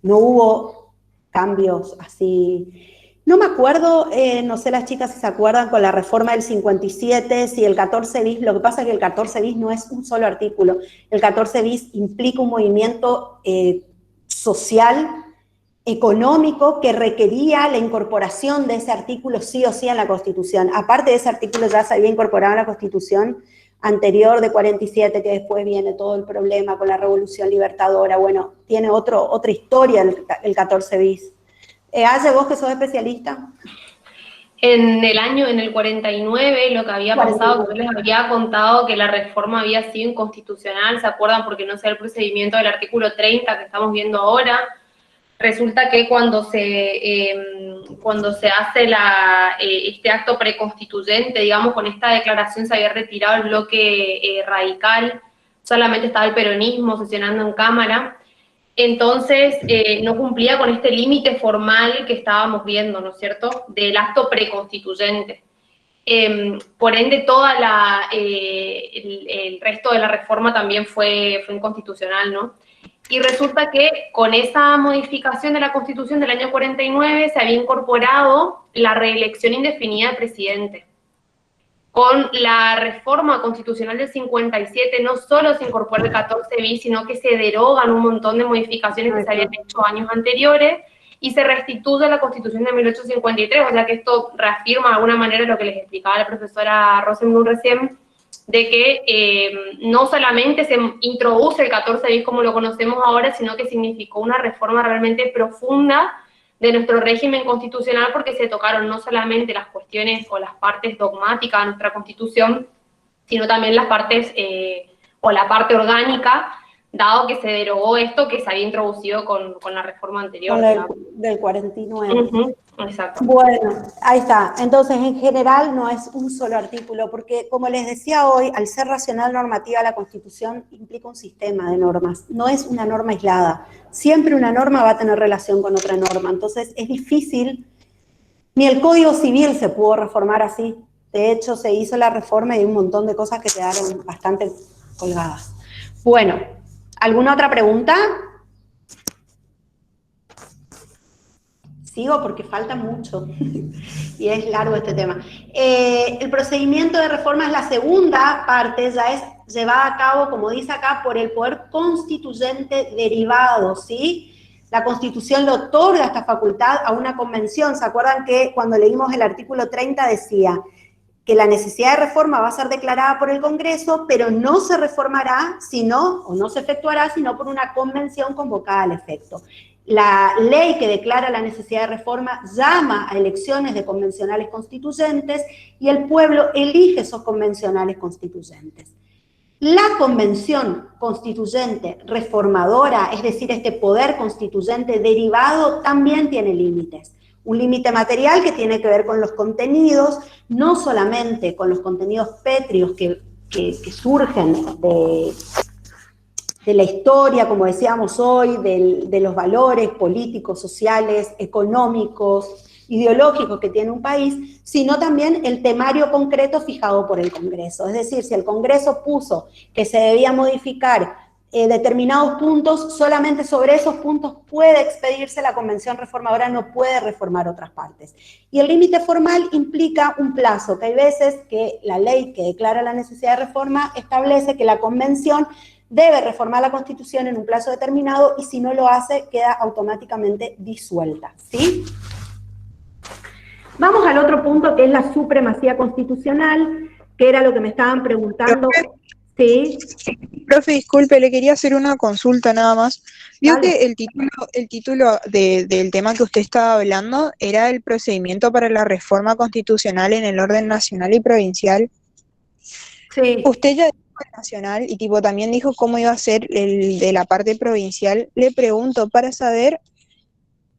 hubo cambios así. No me acuerdo, no sé las chicas si se acuerdan con la reforma del 57, si el 14 bis, lo que pasa es que el 14 bis no es un solo artículo. El 14 bis implica un movimiento social, económico, que requería la incorporación de ese artículo sí o sí en la Constitución. Aparte de ese artículo ya se había incorporado en la Constitución anterior de 47, que después viene todo el problema con la Revolución Libertadora. Bueno, tiene otra historia el 14 bis. Aye, vos que sos especialista. En el 49, lo que había pasado, que yo les había contado que la reforma había sido inconstitucional, ¿se acuerdan? Porque no sé el procedimiento del artículo 30 que estamos viendo ahora. Resulta que cuando se hace este acto preconstituyente, digamos, con esta declaración se había retirado el bloque radical, solamente estaba el peronismo sesionando en Cámara. Entonces, no cumplía con este límite formal que estábamos viendo, ¿no es cierto?, del acto preconstituyente. Por ende, el resto de la reforma también fue inconstitucional, ¿no? Y resulta que con esa modificación de la Constitución del año 49 se había incorporado la reelección indefinida del presidente. Con la reforma constitucional del 57 no solo se incorpora el 14 bis, sino que se derogan un montón de modificaciones que se habían hecho años anteriores, y se restituye la Constitución de 1853, o sea que esto reafirma de alguna manera lo que les explicaba la profesora Rosenblum recién, de que no solamente se introduce el 14 bis como lo conocemos ahora, sino que significó una reforma realmente profunda de nuestro régimen constitucional, porque se tocaron no solamente las cuestiones o las partes dogmáticas de nuestra Constitución, sino también las partes o la parte orgánica, dado que se derogó esto que se había introducido con la reforma anterior. Del 49. Exacto. Bueno, ahí está. Entonces, en general, no es un solo artículo, porque, como les decía hoy, al ser racional normativa, la Constitución implica un sistema de normas. No es una norma aislada. Siempre una norma va a tener relación con otra norma. Entonces, es difícil. Ni el Código Civil se pudo reformar así. De hecho, se hizo la reforma y un montón de cosas que quedaron bastante colgadas. Bueno, ¿alguna otra pregunta? Sigo porque falta mucho y es largo este tema. El procedimiento de reforma es la segunda parte, ya es llevada a cabo, como dice acá, por el poder constituyente derivado, ¿sí? La Constitución le otorga esta facultad a una convención. ¿Se acuerdan que cuando leímos el artículo 30 decía que la necesidad de reforma va a ser declarada por el Congreso, pero no se reformará sino, o no se efectuará, sino por una convención convocada al efecto? La ley que declara la necesidad de reforma llama a elecciones de convencionales constituyentes y el pueblo elige esos convencionales constituyentes. La convención constituyente reformadora, es decir, este poder constituyente derivado, también tiene límites. Un límite material que tiene que ver con los contenidos, no solamente con los contenidos pétreos que surgen de la historia, como decíamos hoy, de los valores políticos, sociales, económicos, ideológicos que tiene un país, sino también el temario concreto fijado por el Congreso. Es decir, si el Congreso puso que se debía modificar determinados puntos, solamente sobre esos puntos puede expedirse la convención reformadora, no puede reformar otras partes. Y el límite formal implica un plazo, que hay veces que la ley que declara la necesidad de reforma establece que la convención debe reformar la Constitución en un plazo determinado y si no lo hace, queda automáticamente disuelta, ¿sí? Vamos al otro punto, que es la supremacía constitucional, que era lo que me estaban preguntando. Sí. Profe, disculpe, le quería hacer una consulta nada más. Vio Dale. que el título del tema que usted estaba hablando era el procedimiento para la reforma constitucional en el orden nacional y provincial. Sí. Usted ya dijo el nacional y tipo también dijo cómo iba a ser el de la parte provincial. Le pregunto para saber,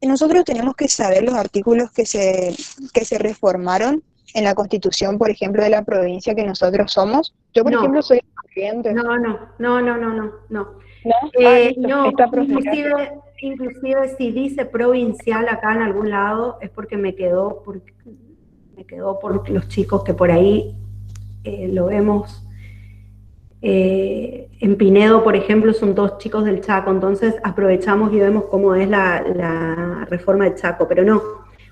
nosotros tenemos que saber los artículos que se reformaron en la Constitución, por ejemplo, de la provincia que nosotros somos. Yo, por ejemplo, soy estudiante. No. ¿No? No, Está profesor. inclusive si dice provincial acá en algún lado, es porque me quedó por los chicos que por ahí lo vemos. En Pinedo, por ejemplo, son 2 chicos del Chaco, entonces aprovechamos y vemos cómo es la reforma del Chaco, pero no.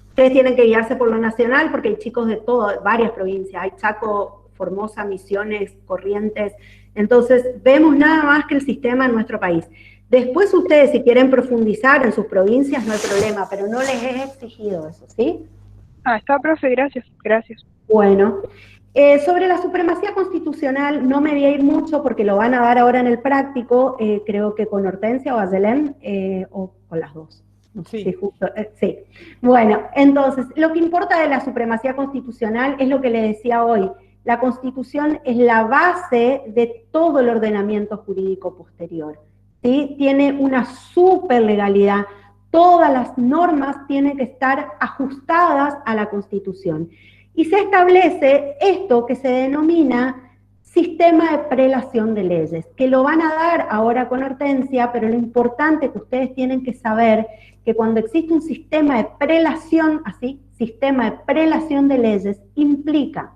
Ustedes tienen que guiarse por lo nacional porque hay chicos de varias provincias, hay Chaco, Formosa, Misiones, Corrientes, entonces vemos nada más que el sistema en nuestro país. Después ustedes, si quieren profundizar en sus provincias, no hay problema, pero no les he exigido eso, ¿sí? Está, profe, gracias. Bueno, sobre la supremacía constitucional no me voy a ir mucho porque lo van a dar ahora en el práctico, creo que con Hortensia o Azelén, o con las dos. Sí. Sí, justo, sí. Bueno, entonces, lo que importa de la supremacía constitucional es lo que le decía hoy. La Constitución es la base de todo el ordenamiento jurídico posterior, ¿sí? Tiene una superlegalidad. Todas las normas tienen que estar ajustadas a la Constitución. Y se establece esto que se denomina sistema de prelación de leyes, que lo van a dar ahora con Hortensia, pero lo importante que ustedes tienen que saber que cuando existe un sistema de prelación, así, sistema de prelación de leyes, implica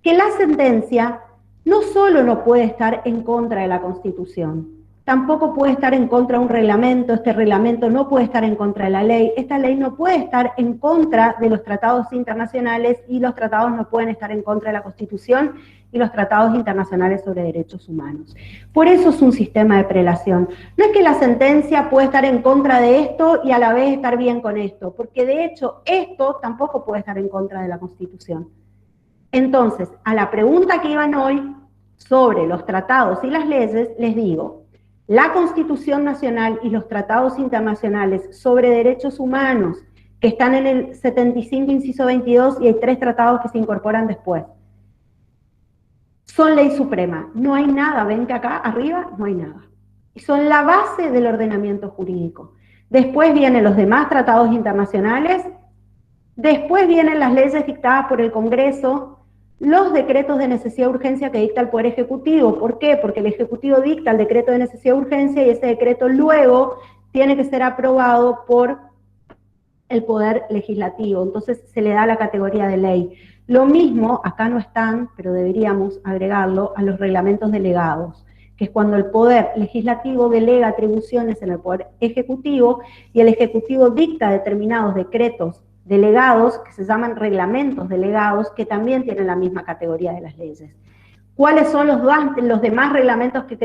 que la sentencia no solo no puede estar en contra de la Constitución, tampoco puede estar en contra de un reglamento, este reglamento no puede estar en contra de la ley, esta ley no puede estar en contra de los tratados internacionales y los tratados no pueden estar en contra de la Constitución y los tratados internacionales sobre derechos humanos. Por eso es un sistema de prelación. No es que la sentencia puede estar en contra de esto y a la vez estar bien con esto, porque de hecho esto tampoco puede estar en contra de la Constitución. Entonces, a la pregunta que iban hoy sobre los tratados y las leyes, les digo, la Constitución Nacional y los tratados internacionales sobre derechos humanos, que están en el 75, inciso 22, y hay 3 tratados que se incorporan después, son ley suprema. No hay nada, ven que acá arriba no hay nada. Y son la base del ordenamiento jurídico. Después vienen los demás tratados internacionales, después vienen las leyes dictadas por el Congreso, los decretos de necesidad de urgencia que dicta el Poder Ejecutivo. ¿Por qué? Porque el Ejecutivo dicta el decreto de necesidad de urgencia y ese decreto luego tiene que ser aprobado por el Poder Legislativo. Entonces se le da la categoría de ley. Lo mismo, acá no están, pero deberíamos agregarlo, a los reglamentos delegados, que es cuando el Poder Legislativo delega atribuciones en el Poder Ejecutivo y el Ejecutivo dicta determinados decretos delegados, que se llaman reglamentos delegados, que también tienen la misma categoría de las leyes. ¿Cuáles son los demás reglamentos que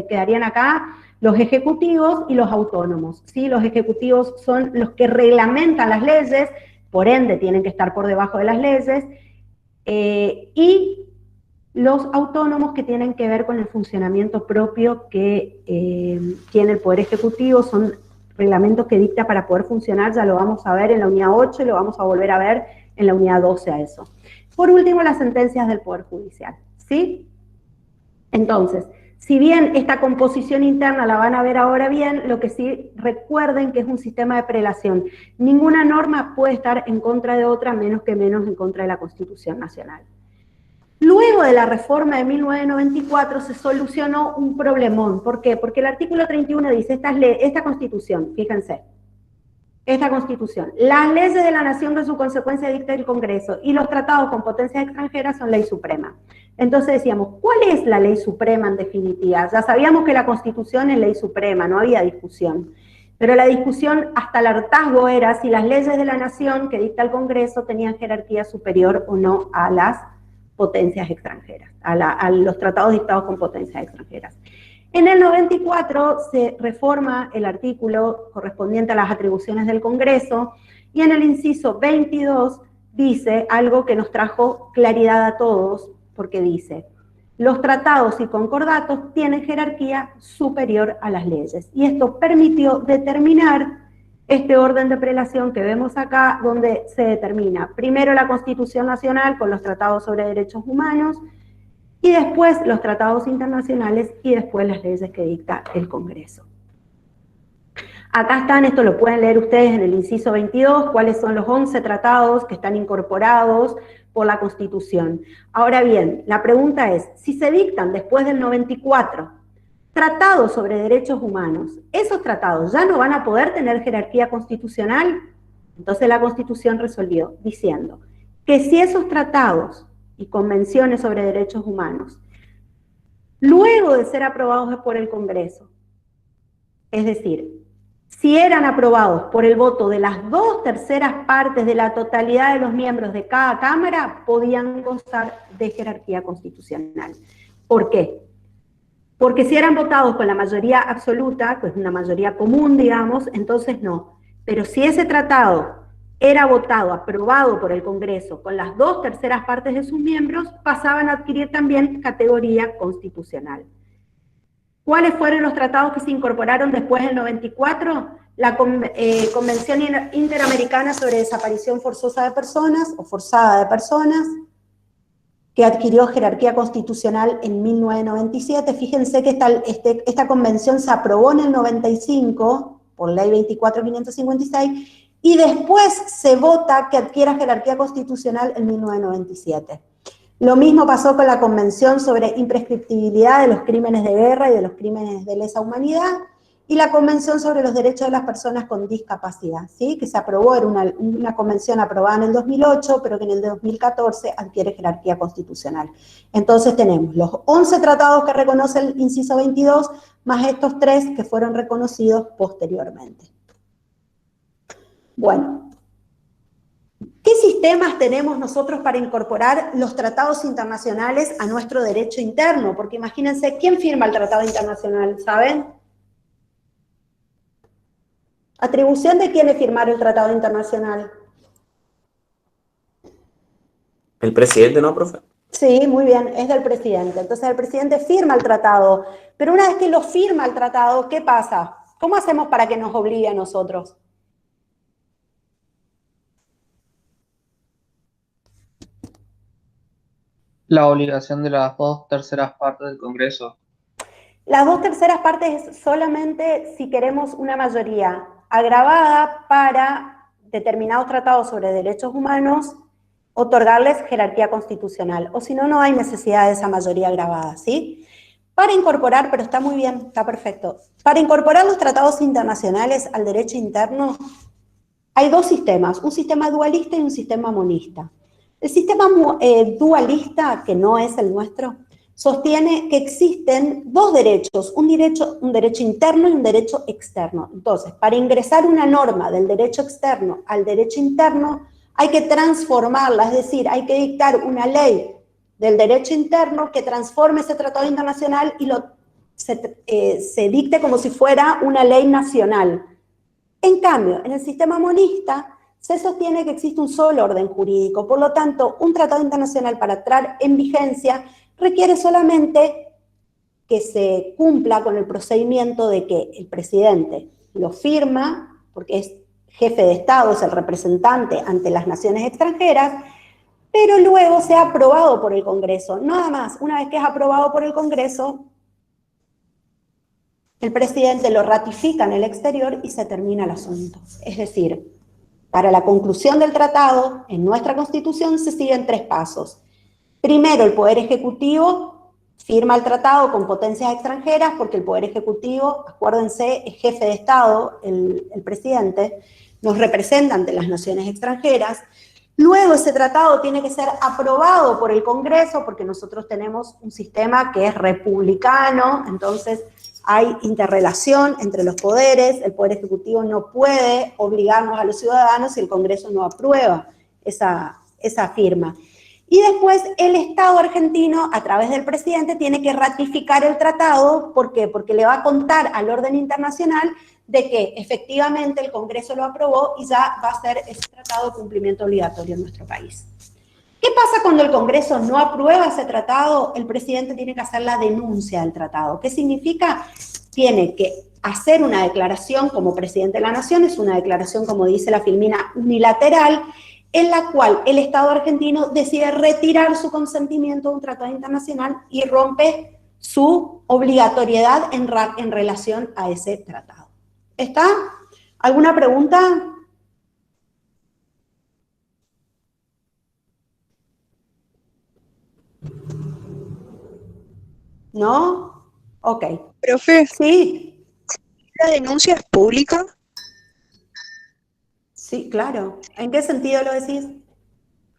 quedarían acá? Los ejecutivos y los autónomos. ¿Sí? Los ejecutivos son los que reglamentan las leyes, por ende tienen que estar por debajo de las leyes, y los autónomos que tienen que ver con el funcionamiento propio que tiene el Poder Ejecutivo, son reglamentos que dicta para poder funcionar, ya lo vamos a ver en la unidad 8 y lo vamos a volver a ver en la unidad 12 a eso. Por último, las sentencias del Poder Judicial, ¿sí? Entonces, si bien esta composición interna la van a ver ahora bien, lo que sí recuerden que es un sistema de prelación. Ninguna norma puede estar en contra de otra, menos en contra de la Constitución Nacional. Luego de la reforma de 1994 se solucionó un problemón. ¿Por qué? Porque el artículo 31 dice, esta Constitución, fíjense, esta Constitución, las leyes de la nación que en su consecuencia dicta el Congreso y los tratados con potencias extranjeras son ley suprema. Entonces decíamos, ¿cuál es la ley suprema en definitiva? Ya sabíamos que la Constitución es ley suprema, no había discusión. Pero la discusión hasta el hartazgo era si las leyes de la nación que dicta el Congreso tenían jerarquía superior o no a las potencias extranjeras, a los tratados dictados con potencias extranjeras. En el 94 se reforma el artículo correspondiente a las atribuciones del Congreso y en el inciso 22 dice algo que nos trajo claridad a todos, porque dice, los tratados y concordatos tienen jerarquía superior a las leyes. Y esto permitió determinar este orden de prelación que vemos acá, donde se determina primero la Constitución Nacional con los tratados sobre derechos humanos, y después los tratados internacionales, y después las leyes que dicta el Congreso. Acá están, esto lo pueden leer ustedes en el inciso 22, cuáles son los 11 tratados que están incorporados por la Constitución. Ahora bien, la pregunta es, si se dictan después del 94 tratados sobre derechos humanos, ¿esos tratados ya no van a poder tener jerarquía constitucional? Entonces la Constitución resolvió diciendo que si esos tratados y convenciones sobre derechos humanos, luego de ser aprobados por el Congreso, es decir, si eran aprobados por el voto de las 2/3 partes de la totalidad de los miembros de cada Cámara, podían gozar de jerarquía constitucional. ¿Por qué? Porque si eran votados con la mayoría absoluta, pues una mayoría común, digamos, entonces no. Pero si ese tratado era votado, aprobado por el Congreso, con las 2/3 partes de sus miembros, pasaban a adquirir también categoría constitucional. ¿Cuáles fueron los tratados que se incorporaron después del 94? La Convención Interamericana sobre Desaparición Forzosa de Personas, o Forzada de Personas, que adquirió jerarquía constitucional en 1997. Fíjense que esta convención se aprobó en el 95, por ley 24.556, y después se vota que adquiera jerarquía constitucional en 1997. Lo mismo pasó con la Convención sobre Imprescriptibilidad de los Crímenes de Guerra y de los Crímenes de Lesa Humanidad, y la Convención sobre los Derechos de las Personas con Discapacidad, ¿sí? Que se aprobó, era una convención aprobada en el 2008, pero que en el 2014 adquiere jerarquía constitucional. Entonces tenemos los 11 tratados que reconoce el inciso 22, más estos 3 que fueron reconocidos posteriormente. Bueno, ¿qué sistemas tenemos nosotros para incorporar los tratados internacionales a nuestro derecho interno? Porque imagínense, ¿quién firma el tratado internacional? ¿Saben? ¿Atribución de quién es firmar el tratado internacional? El presidente, ¿no, profe? Sí, muy bien, es del presidente. Entonces el presidente firma el tratado, pero una vez que lo firma el tratado, ¿qué pasa? ¿Cómo hacemos para que nos obligue a nosotros? La obligación de las 2/3 partes del Congreso. Las 2/3 partes es solamente si queremos una mayoría agravada para determinados tratados sobre derechos humanos, otorgarles jerarquía constitucional, o si no, no hay necesidad de esa mayoría agravada, ¿sí? Para incorporar, pero está muy bien, está perfecto, para incorporar los tratados internacionales al derecho interno, hay dos sistemas, un sistema dualista y un sistema monista. El sistema dualista, que no es el nuestro, sostiene que existen dos derechos, un derecho interno y un derecho externo. Entonces, para ingresar una norma del derecho externo al derecho interno, hay que transformarla, es decir, hay que dictar una ley del derecho interno que transforme ese tratado internacional y se dicte como si fuera una ley nacional. En cambio, en el sistema monista se sostiene que existe un solo orden jurídico, por lo tanto, un tratado internacional para entrar en vigencia requiere solamente que se cumpla con el procedimiento de que el presidente lo firma, porque es jefe de Estado, es el representante ante las naciones extranjeras, pero luego sea aprobado por el Congreso. Nada más, una vez que es aprobado por el Congreso, el presidente lo ratifica en el exterior y se termina el asunto. Es decir, para la conclusión del tratado, en nuestra Constitución se siguen 3 pasos. Primero, el Poder Ejecutivo firma el tratado con potencias extranjeras, porque el Poder Ejecutivo, acuérdense, es jefe de Estado, el presidente, nos representa ante las naciones extranjeras. Luego ese tratado tiene que ser aprobado por el Congreso, porque nosotros tenemos un sistema que es republicano, entonces hay interrelación entre los poderes, el Poder Ejecutivo no puede obligarnos a los ciudadanos si el Congreso no aprueba esa firma. Y después el Estado argentino, a través del presidente, tiene que ratificar el tratado. ¿Por qué? Porque le va a contar al orden internacional de que efectivamente el Congreso lo aprobó y ya va a ser ese tratado de cumplimiento obligatorio en nuestro país. ¿Qué pasa cuando el Congreso no aprueba ese tratado? El presidente tiene que hacer la denuncia del tratado. ¿Qué significa? Tiene que hacer una declaración como presidente de la Nación, es una declaración, como dice la Filmina, unilateral, en la cual el Estado argentino decide retirar su consentimiento a un tratado internacional y rompe su obligatoriedad en relación a ese tratado. ¿Está? ¿Alguna pregunta? ¿No? Ok. Profe, Sí, ¿la denuncia es pública? sí, claro. ¿En qué sentido lo decís?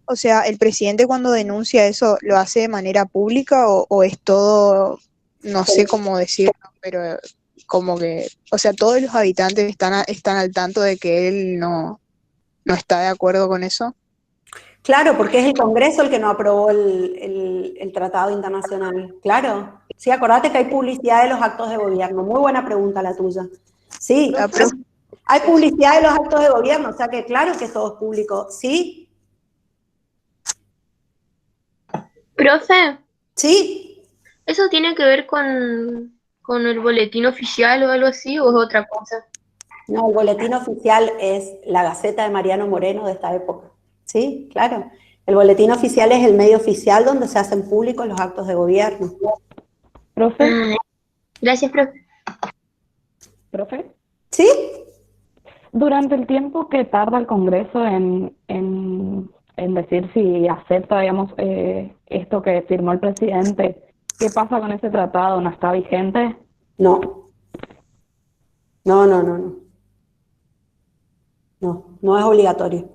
O sea, ¿el presidente cuando denuncia eso lo hace de manera pública o es todo, no sé cómo decirlo, pero como que, o sea, todos los habitantes están al tanto de que él no está de acuerdo con eso? Claro, porque es el Congreso el que no aprobó el tratado internacional. Claro. Sí, acordate que hay publicidad de los actos de gobierno. Muy buena pregunta la tuya. Sí, hay publicidad de los actos de gobierno, o sea que claro que todo es público. ¿Sí? Profe, ¿Sí? ¿eso tiene que ver con el boletín oficial o algo así o es otra cosa? No, el boletín oficial es la Gaceta de Mariano Moreno de esta época. Sí, claro. El boletín oficial es el medio oficial donde se hacen públicos los actos de gobierno. ¿Profe? Gracias, profe. ¿Profe? ¿Sí? Durante el tiempo que tarda el Congreso en decir si acepta, digamos, esto que firmó el presidente, ¿qué pasa con ese tratado? ¿No está vigente? No. No, no, no, no. No, no es obligatorio,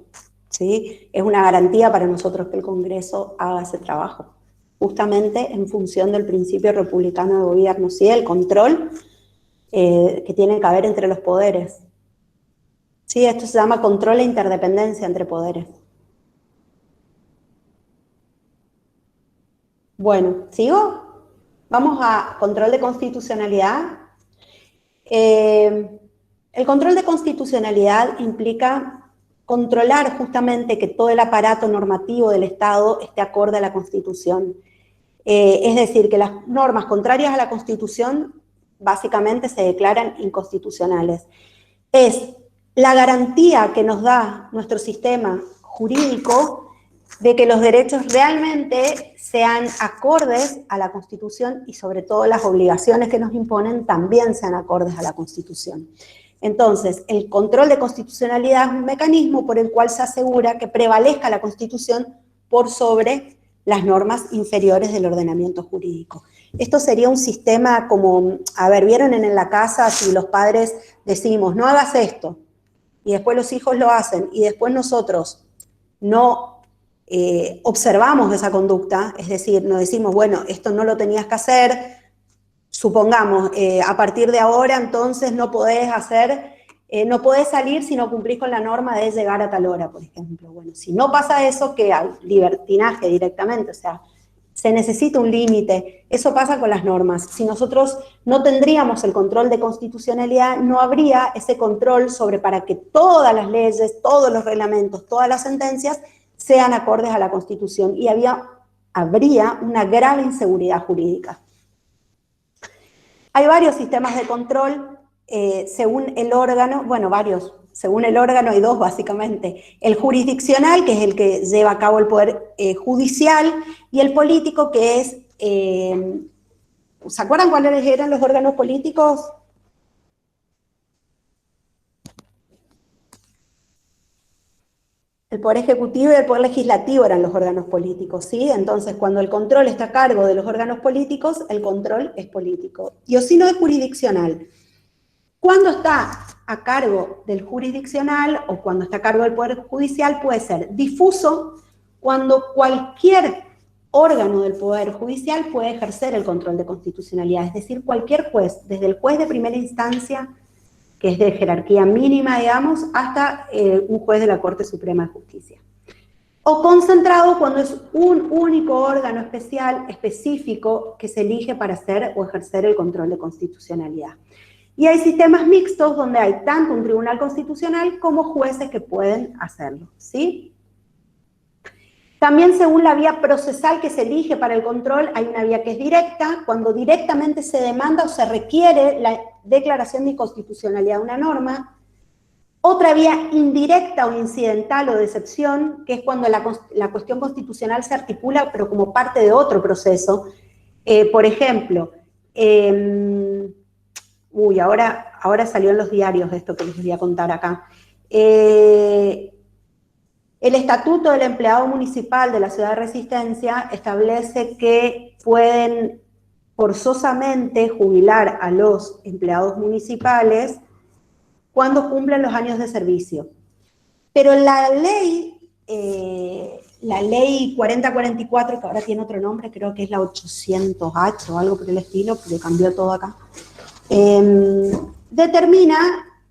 ¿sí? Es una garantía para nosotros que el Congreso haga ese trabajo, justamente en función del principio republicano de gobierno, ¿sí? El control que tiene que haber entre los poderes. Sí, esto se llama control e interdependencia entre poderes. Bueno, ¿sigo? Vamos a control de constitucionalidad. El control de constitucionalidad implica controlar justamente que todo el aparato normativo del Estado esté acorde a la Constitución. Es decir, que las normas contrarias a la Constitución básicamente se declaran inconstitucionales. Es la garantía que nos da nuestro sistema jurídico de que los derechos realmente sean acordes a la Constitución y sobre todo las obligaciones que nos imponen también sean acordes a la Constitución. Entonces, el control de constitucionalidad es un mecanismo por el cual se asegura que prevalezca la Constitución por sobre las normas inferiores del ordenamiento jurídico. Esto sería un sistema como, a ver, ¿vieron en la casa si los padres decimos, no hagas esto? Y después los hijos lo hacen, y después nosotros no observamos esa conducta, es decir, nos decimos, bueno, esto no lo tenías que hacer, supongamos, a partir de ahora entonces no podés hacer, no podés salir si no cumplís con la norma de llegar a tal hora, por ejemplo. Bueno, si no pasa eso, que hay libertinaje directamente, o sea, se necesita un límite. Eso pasa con las normas. Si nosotros no tendríamos el control de constitucionalidad, no habría ese control sobre para que todas las leyes, todos los reglamentos, todas las sentencias sean acordes a la Constitución y habría una grave inseguridad jurídica. Hay varios sistemas de control según el órgano, bueno, varios, según el órgano hay dos básicamente, el jurisdiccional, que es el que lleva a cabo el poder judicial, y el político, que es, ¿se acuerdan cuáles eran los órganos políticos? El poder ejecutivo y el poder legislativo eran los órganos políticos, ¿sí? Entonces, cuando el control está a cargo de los órganos políticos, el control es político. Y o si no es jurisdiccional. Cuando está a cargo del jurisdiccional o cuando está a cargo del Poder Judicial puede ser difuso cuando cualquier órgano del Poder Judicial puede ejercer el control de constitucionalidad, es decir, cualquier juez, desde el juez de primera instancia, que es de jerarquía mínima, digamos, hasta un juez de la Corte Suprema de Justicia. O concentrado cuando es un único órgano especial, específico, que se elige para hacer o ejercer el control de constitucionalidad. Y hay sistemas mixtos donde hay tanto un tribunal constitucional como jueces que pueden hacerlo, ¿sí? También según la vía procesal que se elige para el control, hay una vía que es directa, cuando directamente se demanda o se requiere la declaración de inconstitucionalidad de una norma. Otra vía indirecta o incidental o de excepción, que es cuando la cuestión constitucional se articula pero como parte de otro proceso. Por ejemplo, ahora salió en los diarios esto que les voy a contar acá. El Estatuto del Empleado Municipal de la Ciudad de Resistencia establece que pueden forzosamente jubilar a los empleados municipales cuando cumplen los años de servicio. Pero la ley 4044, que ahora tiene otro nombre, creo que es la 800H o algo por el estilo, porque cambió todo acá, determina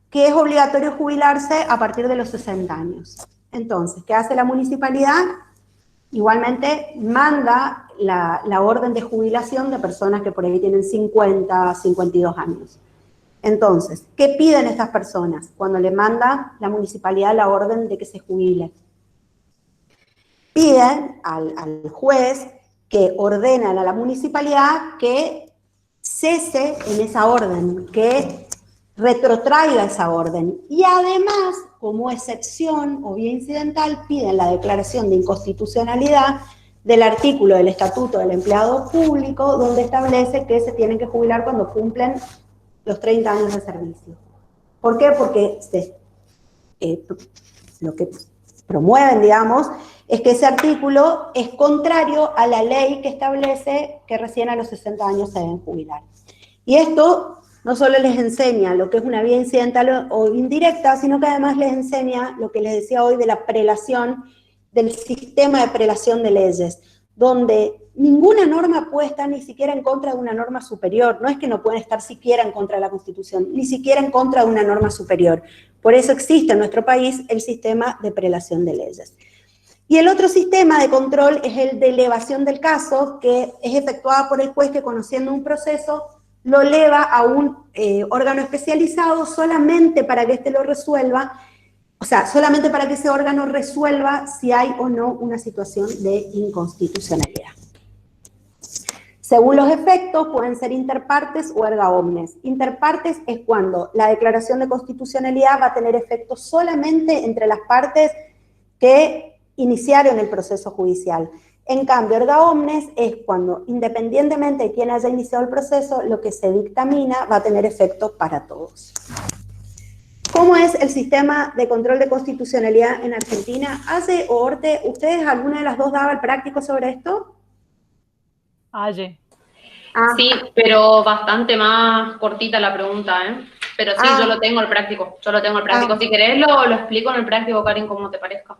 que es obligatorio jubilarse a partir de los 60 años. Entonces, ¿qué hace la municipalidad? Igualmente manda la orden de jubilación de personas que por ahí tienen 50, 52 años. Entonces, ¿qué piden estas personas cuando le manda la municipalidad la orden de que se jubile? Piden al juez que ordena a la municipalidad que cese en esa orden, que retrotraiga esa orden. Y además, como excepción o vía incidental, piden la declaración de inconstitucionalidad del artículo del Estatuto del Empleado Público, donde establece que se tienen que jubilar cuando cumplen los 30 años de servicio. ¿Por qué? Porque lo que promueven, digamos, es que ese artículo es contrario a la ley que establece que recién a los 60 años se deben jubilar. Y esto no solo les enseña lo que es una vía incidental o indirecta, sino que además les enseña lo que les decía hoy de la prelación, del sistema de prelación de leyes, donde ninguna norma puede estar ni siquiera en contra de una norma superior. No es que no pueden estar siquiera en contra de la Constitución, ni siquiera en contra de una norma superior. Por eso existe en nuestro país el sistema de prelación de leyes. Y el otro sistema de control es el de elevación del caso, que es efectuado por el juez que, conociendo un proceso, lo eleva a un órgano especializado solamente para que éste lo resuelva, o sea, solamente para que ese órgano resuelva si hay o no una situación de inconstitucionalidad. Según los efectos, pueden ser interpartes o erga omnes. Interpartes es cuando la declaración de constitucionalidad va a tener efectos solamente entre las partes que iniciaron el proceso judicial. En cambio, erga omnes es cuando, independientemente de quién haya iniciado el proceso, lo que se dictamina va a tener efectos para todos. ¿Cómo es el sistema de control de constitucionalidad en Argentina? ¿Aye o Orte, ustedes alguna de las dos daba el práctico sobre esto? Aye. Sí, pero bastante más cortita la pregunta, ¿eh? Pero sí, yo lo tengo el práctico. Si querés lo explico en el práctico, Karin, como te parezca.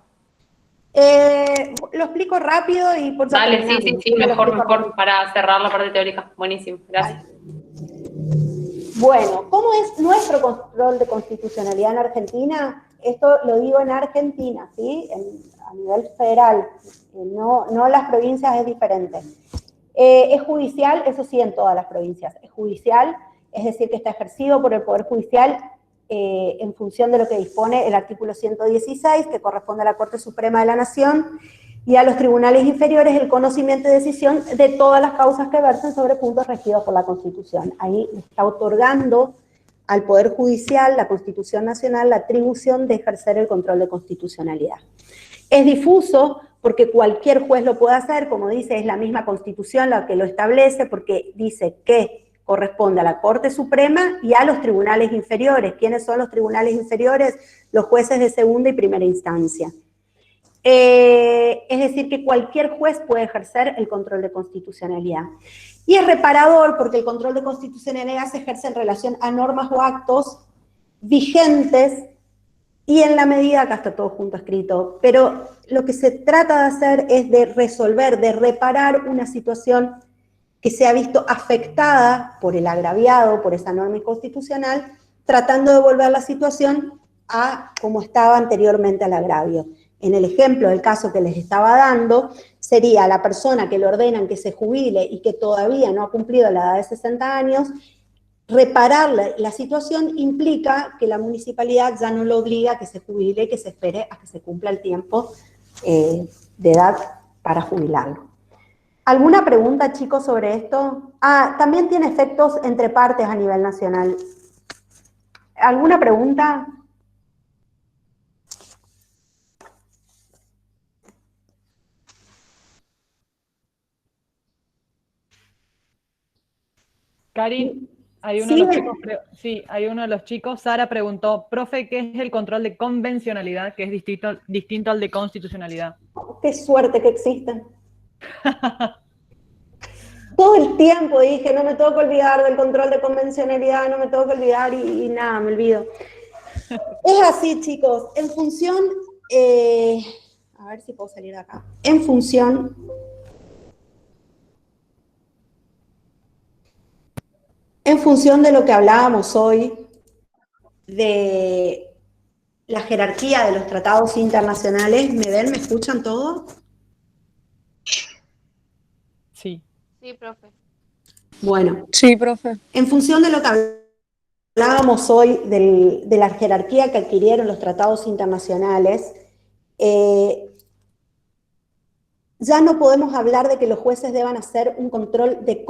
Lo explico rápido y por ya Dale, terminamos. sí, mejor para cerrar la parte teórica. Buenísimo, gracias. Bueno, ¿cómo es nuestro control de constitucionalidad en Argentina? Esto lo digo en Argentina, ¿sí? A nivel federal, no las provincias, es diferente. Es judicial, eso sí, en todas las provincias. Es judicial, es decir, que está ejercido por el Poder Judicial en función de lo que dispone el artículo 116, que corresponde a la Corte Suprema de la Nación, y a los tribunales inferiores el conocimiento y decisión de todas las causas que versen sobre puntos regidos por la Constitución. Ahí está otorgando al Poder Judicial, la Constitución Nacional, la atribución de ejercer el control de constitucionalidad. Es difuso porque cualquier juez lo puede hacer, como dice, es la misma Constitución la que lo establece, porque dice que corresponde a la Corte Suprema y a los tribunales inferiores. ¿Quiénes son los tribunales inferiores? Los jueces de segunda y primera instancia. Es decir, que cualquier juez puede ejercer el control de constitucionalidad. Y es reparador porque el control de constitucionalidad se ejerce en relación a normas o actos vigentes y en la medida, acá está todo junto escrito, pero lo que se trata de hacer es de resolver, de reparar una situación que se ha visto afectada por el agraviado, por esa norma inconstitucional, tratando de volver la situación a como estaba anteriormente al agravio. En el ejemplo del caso que les estaba dando, sería la persona que le ordenan que se jubile y que todavía no ha cumplido la edad de 60 años, reparar la situación implica que la municipalidad ya no lo obliga a que se jubile y que se espere a que se cumpla el tiempo de edad para jubilarlo. ¿Alguna pregunta, chicos, sobre esto? También tiene efectos entre partes a nivel nacional. ¿Alguna pregunta? Karin, hay uno de los chicos, Sara preguntó, profe, ¿qué es el control de convencionalidad, que es distinto al de constitucionalidad? Qué suerte que existen. Todo el tiempo dije, no me tengo que olvidar del control de convencionalidad, no me tengo que olvidar y nada, me olvido. Es así, chicos, en función, a ver si puedo salir de acá, en función de lo que hablábamos hoy, de la jerarquía de los tratados internacionales, ¿me ven? ¿Me escuchan todos? Sí. Sí, profe. Bueno. Sí, profe. En función de lo que hablábamos hoy, de la jerarquía que adquirieron los tratados internacionales, ya no podemos hablar de que los jueces deban hacer un control de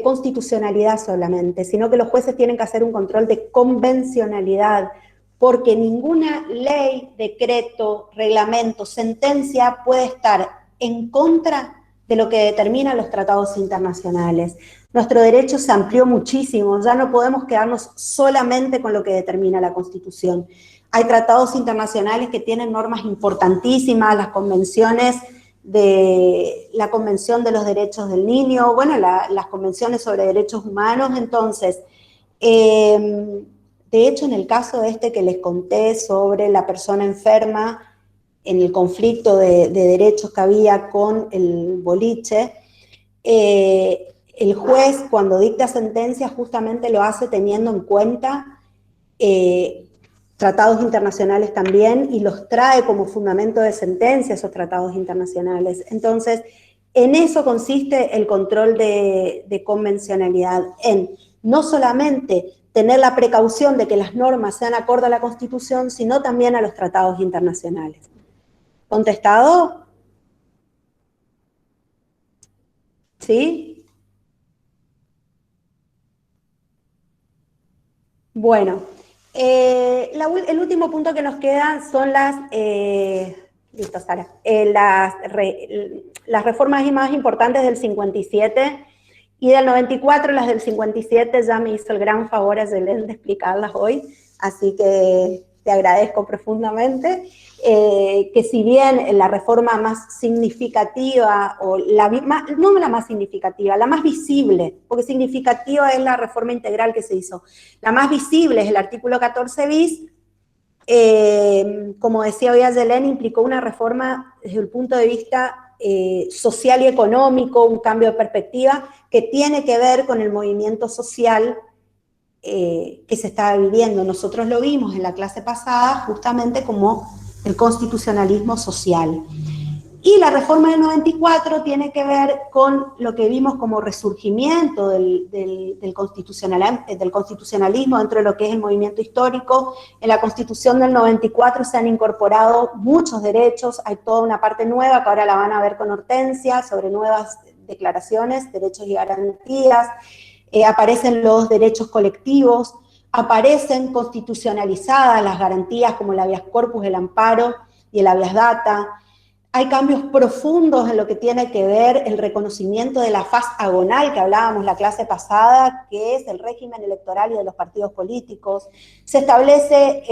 constitucionalidad solamente, sino que los jueces tienen que hacer un control de convencionalidad, porque ninguna ley, decreto, reglamento, sentencia puede estar en contra de lo que determinan los tratados internacionales. Nuestro derecho se amplió muchísimo, ya no podemos quedarnos solamente con lo que determina la Constitución. Hay tratados internacionales que tienen normas importantísimas, las convenciones de la Convención de los Derechos del Niño, bueno, las convenciones sobre derechos humanos. Entonces, De hecho, en el caso este que les conté sobre la persona enferma, en el conflicto de derechos que había con el boliche, el juez cuando dicta sentencia justamente lo hace teniendo en cuenta tratados internacionales también y los trae como fundamento de sentencia esos tratados internacionales. Entonces, en eso consiste el control de convencionalidad, en no solamente tener la precaución de que las normas sean acorde a la Constitución, sino también a los tratados internacionales. ¿Contestado? ¿Sí? Bueno, el último punto que nos queda son las, listo, Sara, las reformas más importantes del 57 y del 94. Las del 57 ya me hizo el gran favor de explicarlas hoy, así que te agradezco profundamente. Que si bien la reforma más significativa, o no la más significativa, la más visible, porque significativa es la reforma integral que se hizo, la más visible es el artículo 14 bis, como decía hoy Ayelén, implicó una reforma desde el punto de vista social y económico, un cambio de perspectiva que tiene que ver con el movimiento social que se estaba viviendo. Nosotros lo vimos en la clase pasada justamente como el constitucionalismo social. Y la reforma del 94 tiene que ver con lo que vimos como resurgimiento del constitucionalismo dentro de lo que es el movimiento histórico. En la Constitución del 94 se han incorporado muchos derechos, hay toda una parte nueva que ahora la van a ver con Hortensia, sobre nuevas declaraciones, derechos y garantías, aparecen los derechos colectivos, aparecen constitucionalizadas las garantías como el habeas corpus, el amparo y el habeas data. Hay cambios profundos en lo que tiene que ver el reconocimiento de la faz agonal que hablábamos la clase pasada, que es el régimen electoral y de los partidos políticos. Se establece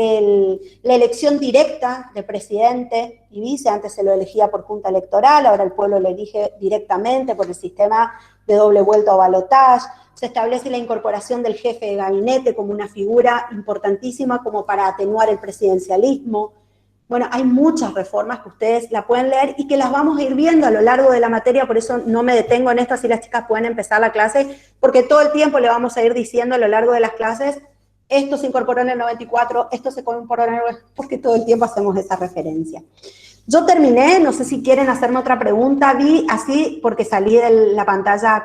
la elección directa de presidente y vice, antes se lo elegía por junta electoral, ahora el pueblo lo elige directamente por el sistema de doble vuelta o balotaje. Se establece la incorporación del jefe de gabinete como una figura importantísima como para atenuar el presidencialismo. Bueno, hay muchas reformas que ustedes la pueden leer y que las vamos a ir viendo a lo largo de la materia, por eso no me detengo en esto, así las chicas pueden empezar la clase, porque todo el tiempo le vamos a ir diciendo a lo largo de las clases, esto se incorporó en el 94, esto se incorporó en el 94, porque todo el tiempo hacemos esa referencia. Yo terminé, no sé si quieren hacerme otra pregunta, vi así, porque salí de la pantalla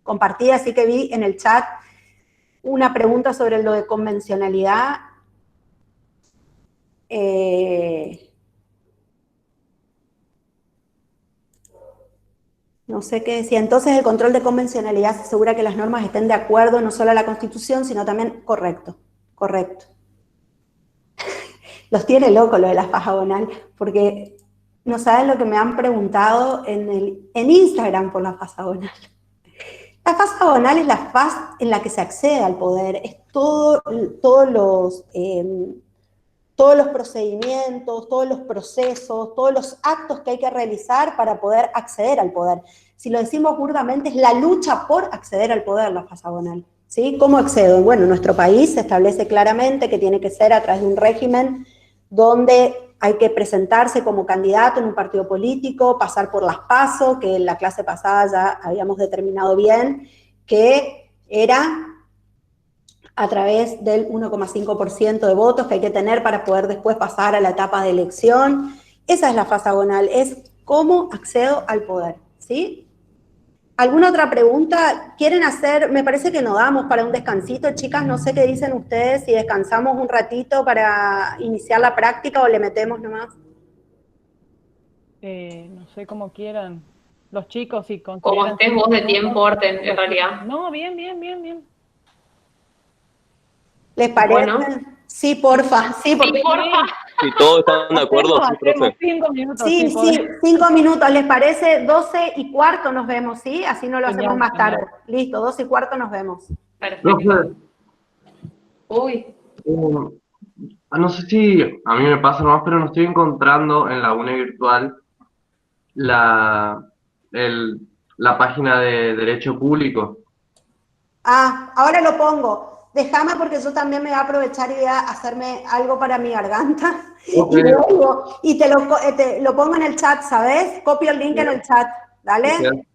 compartida, así que vi en el chat una pregunta sobre lo de convencionalidad. No sé qué decía. Entonces el control de convencionalidad se asegura que las normas estén de acuerdo no solo a la Constitución, sino también, correcto. Los tiene locos lo de la faz agonal, porque no saben lo que me han preguntado en Instagram por la faz agonal. La faz agonal es la faz en la que se accede al poder, es todos los procedimientos, todos los procesos, todos los actos que hay que realizar para poder acceder al poder. Si lo decimos burdamente, es la lucha por acceder al poder, la faz agonal. ¿Sí? ¿Cómo accedo? Bueno, en nuestro país se establece claramente que tiene que ser a través de un régimen donde hay que presentarse como candidato en un partido político, pasar por las PASO, que en la clase pasada ya habíamos determinado bien, que era a través del 1,5% de votos que hay que tener para poder después pasar a la etapa de elección. Esa es la faz agonal, es cómo accedo al poder, ¿sí? ¿Alguna otra pregunta? ¿Quieren hacer? Me parece que nos damos para un descansito, chicas, no sé qué dicen ustedes, si descansamos un ratito para iniciar la práctica o le metemos nomás. No sé cómo quieran. Los chicos, si Como consideran... estés vos de tiempo, Orten, en realidad. No, bien. ¿Les parece? Bueno. Sí, porfa. Sí, porque... Si todos están de acuerdo, sí, profe. 5 minutos. Sí, 5 minutos. ¿Les parece? 12:15 nos vemos, ¿sí? Así no lo hacemos más tarde. Listo, 12:15 nos vemos. Perfecto. Uy. No sé si a mí me pasa nomás, pero no estoy encontrando en la UNE virtual la página de Derecho Público. Ah, ahora lo pongo. Déjame porque yo también me voy a aprovechar y voy a hacerme algo para mi garganta. Ok. Y te lo pongo en el chat, ¿sabes? Copio el link en el chat, ¿dale? Bien.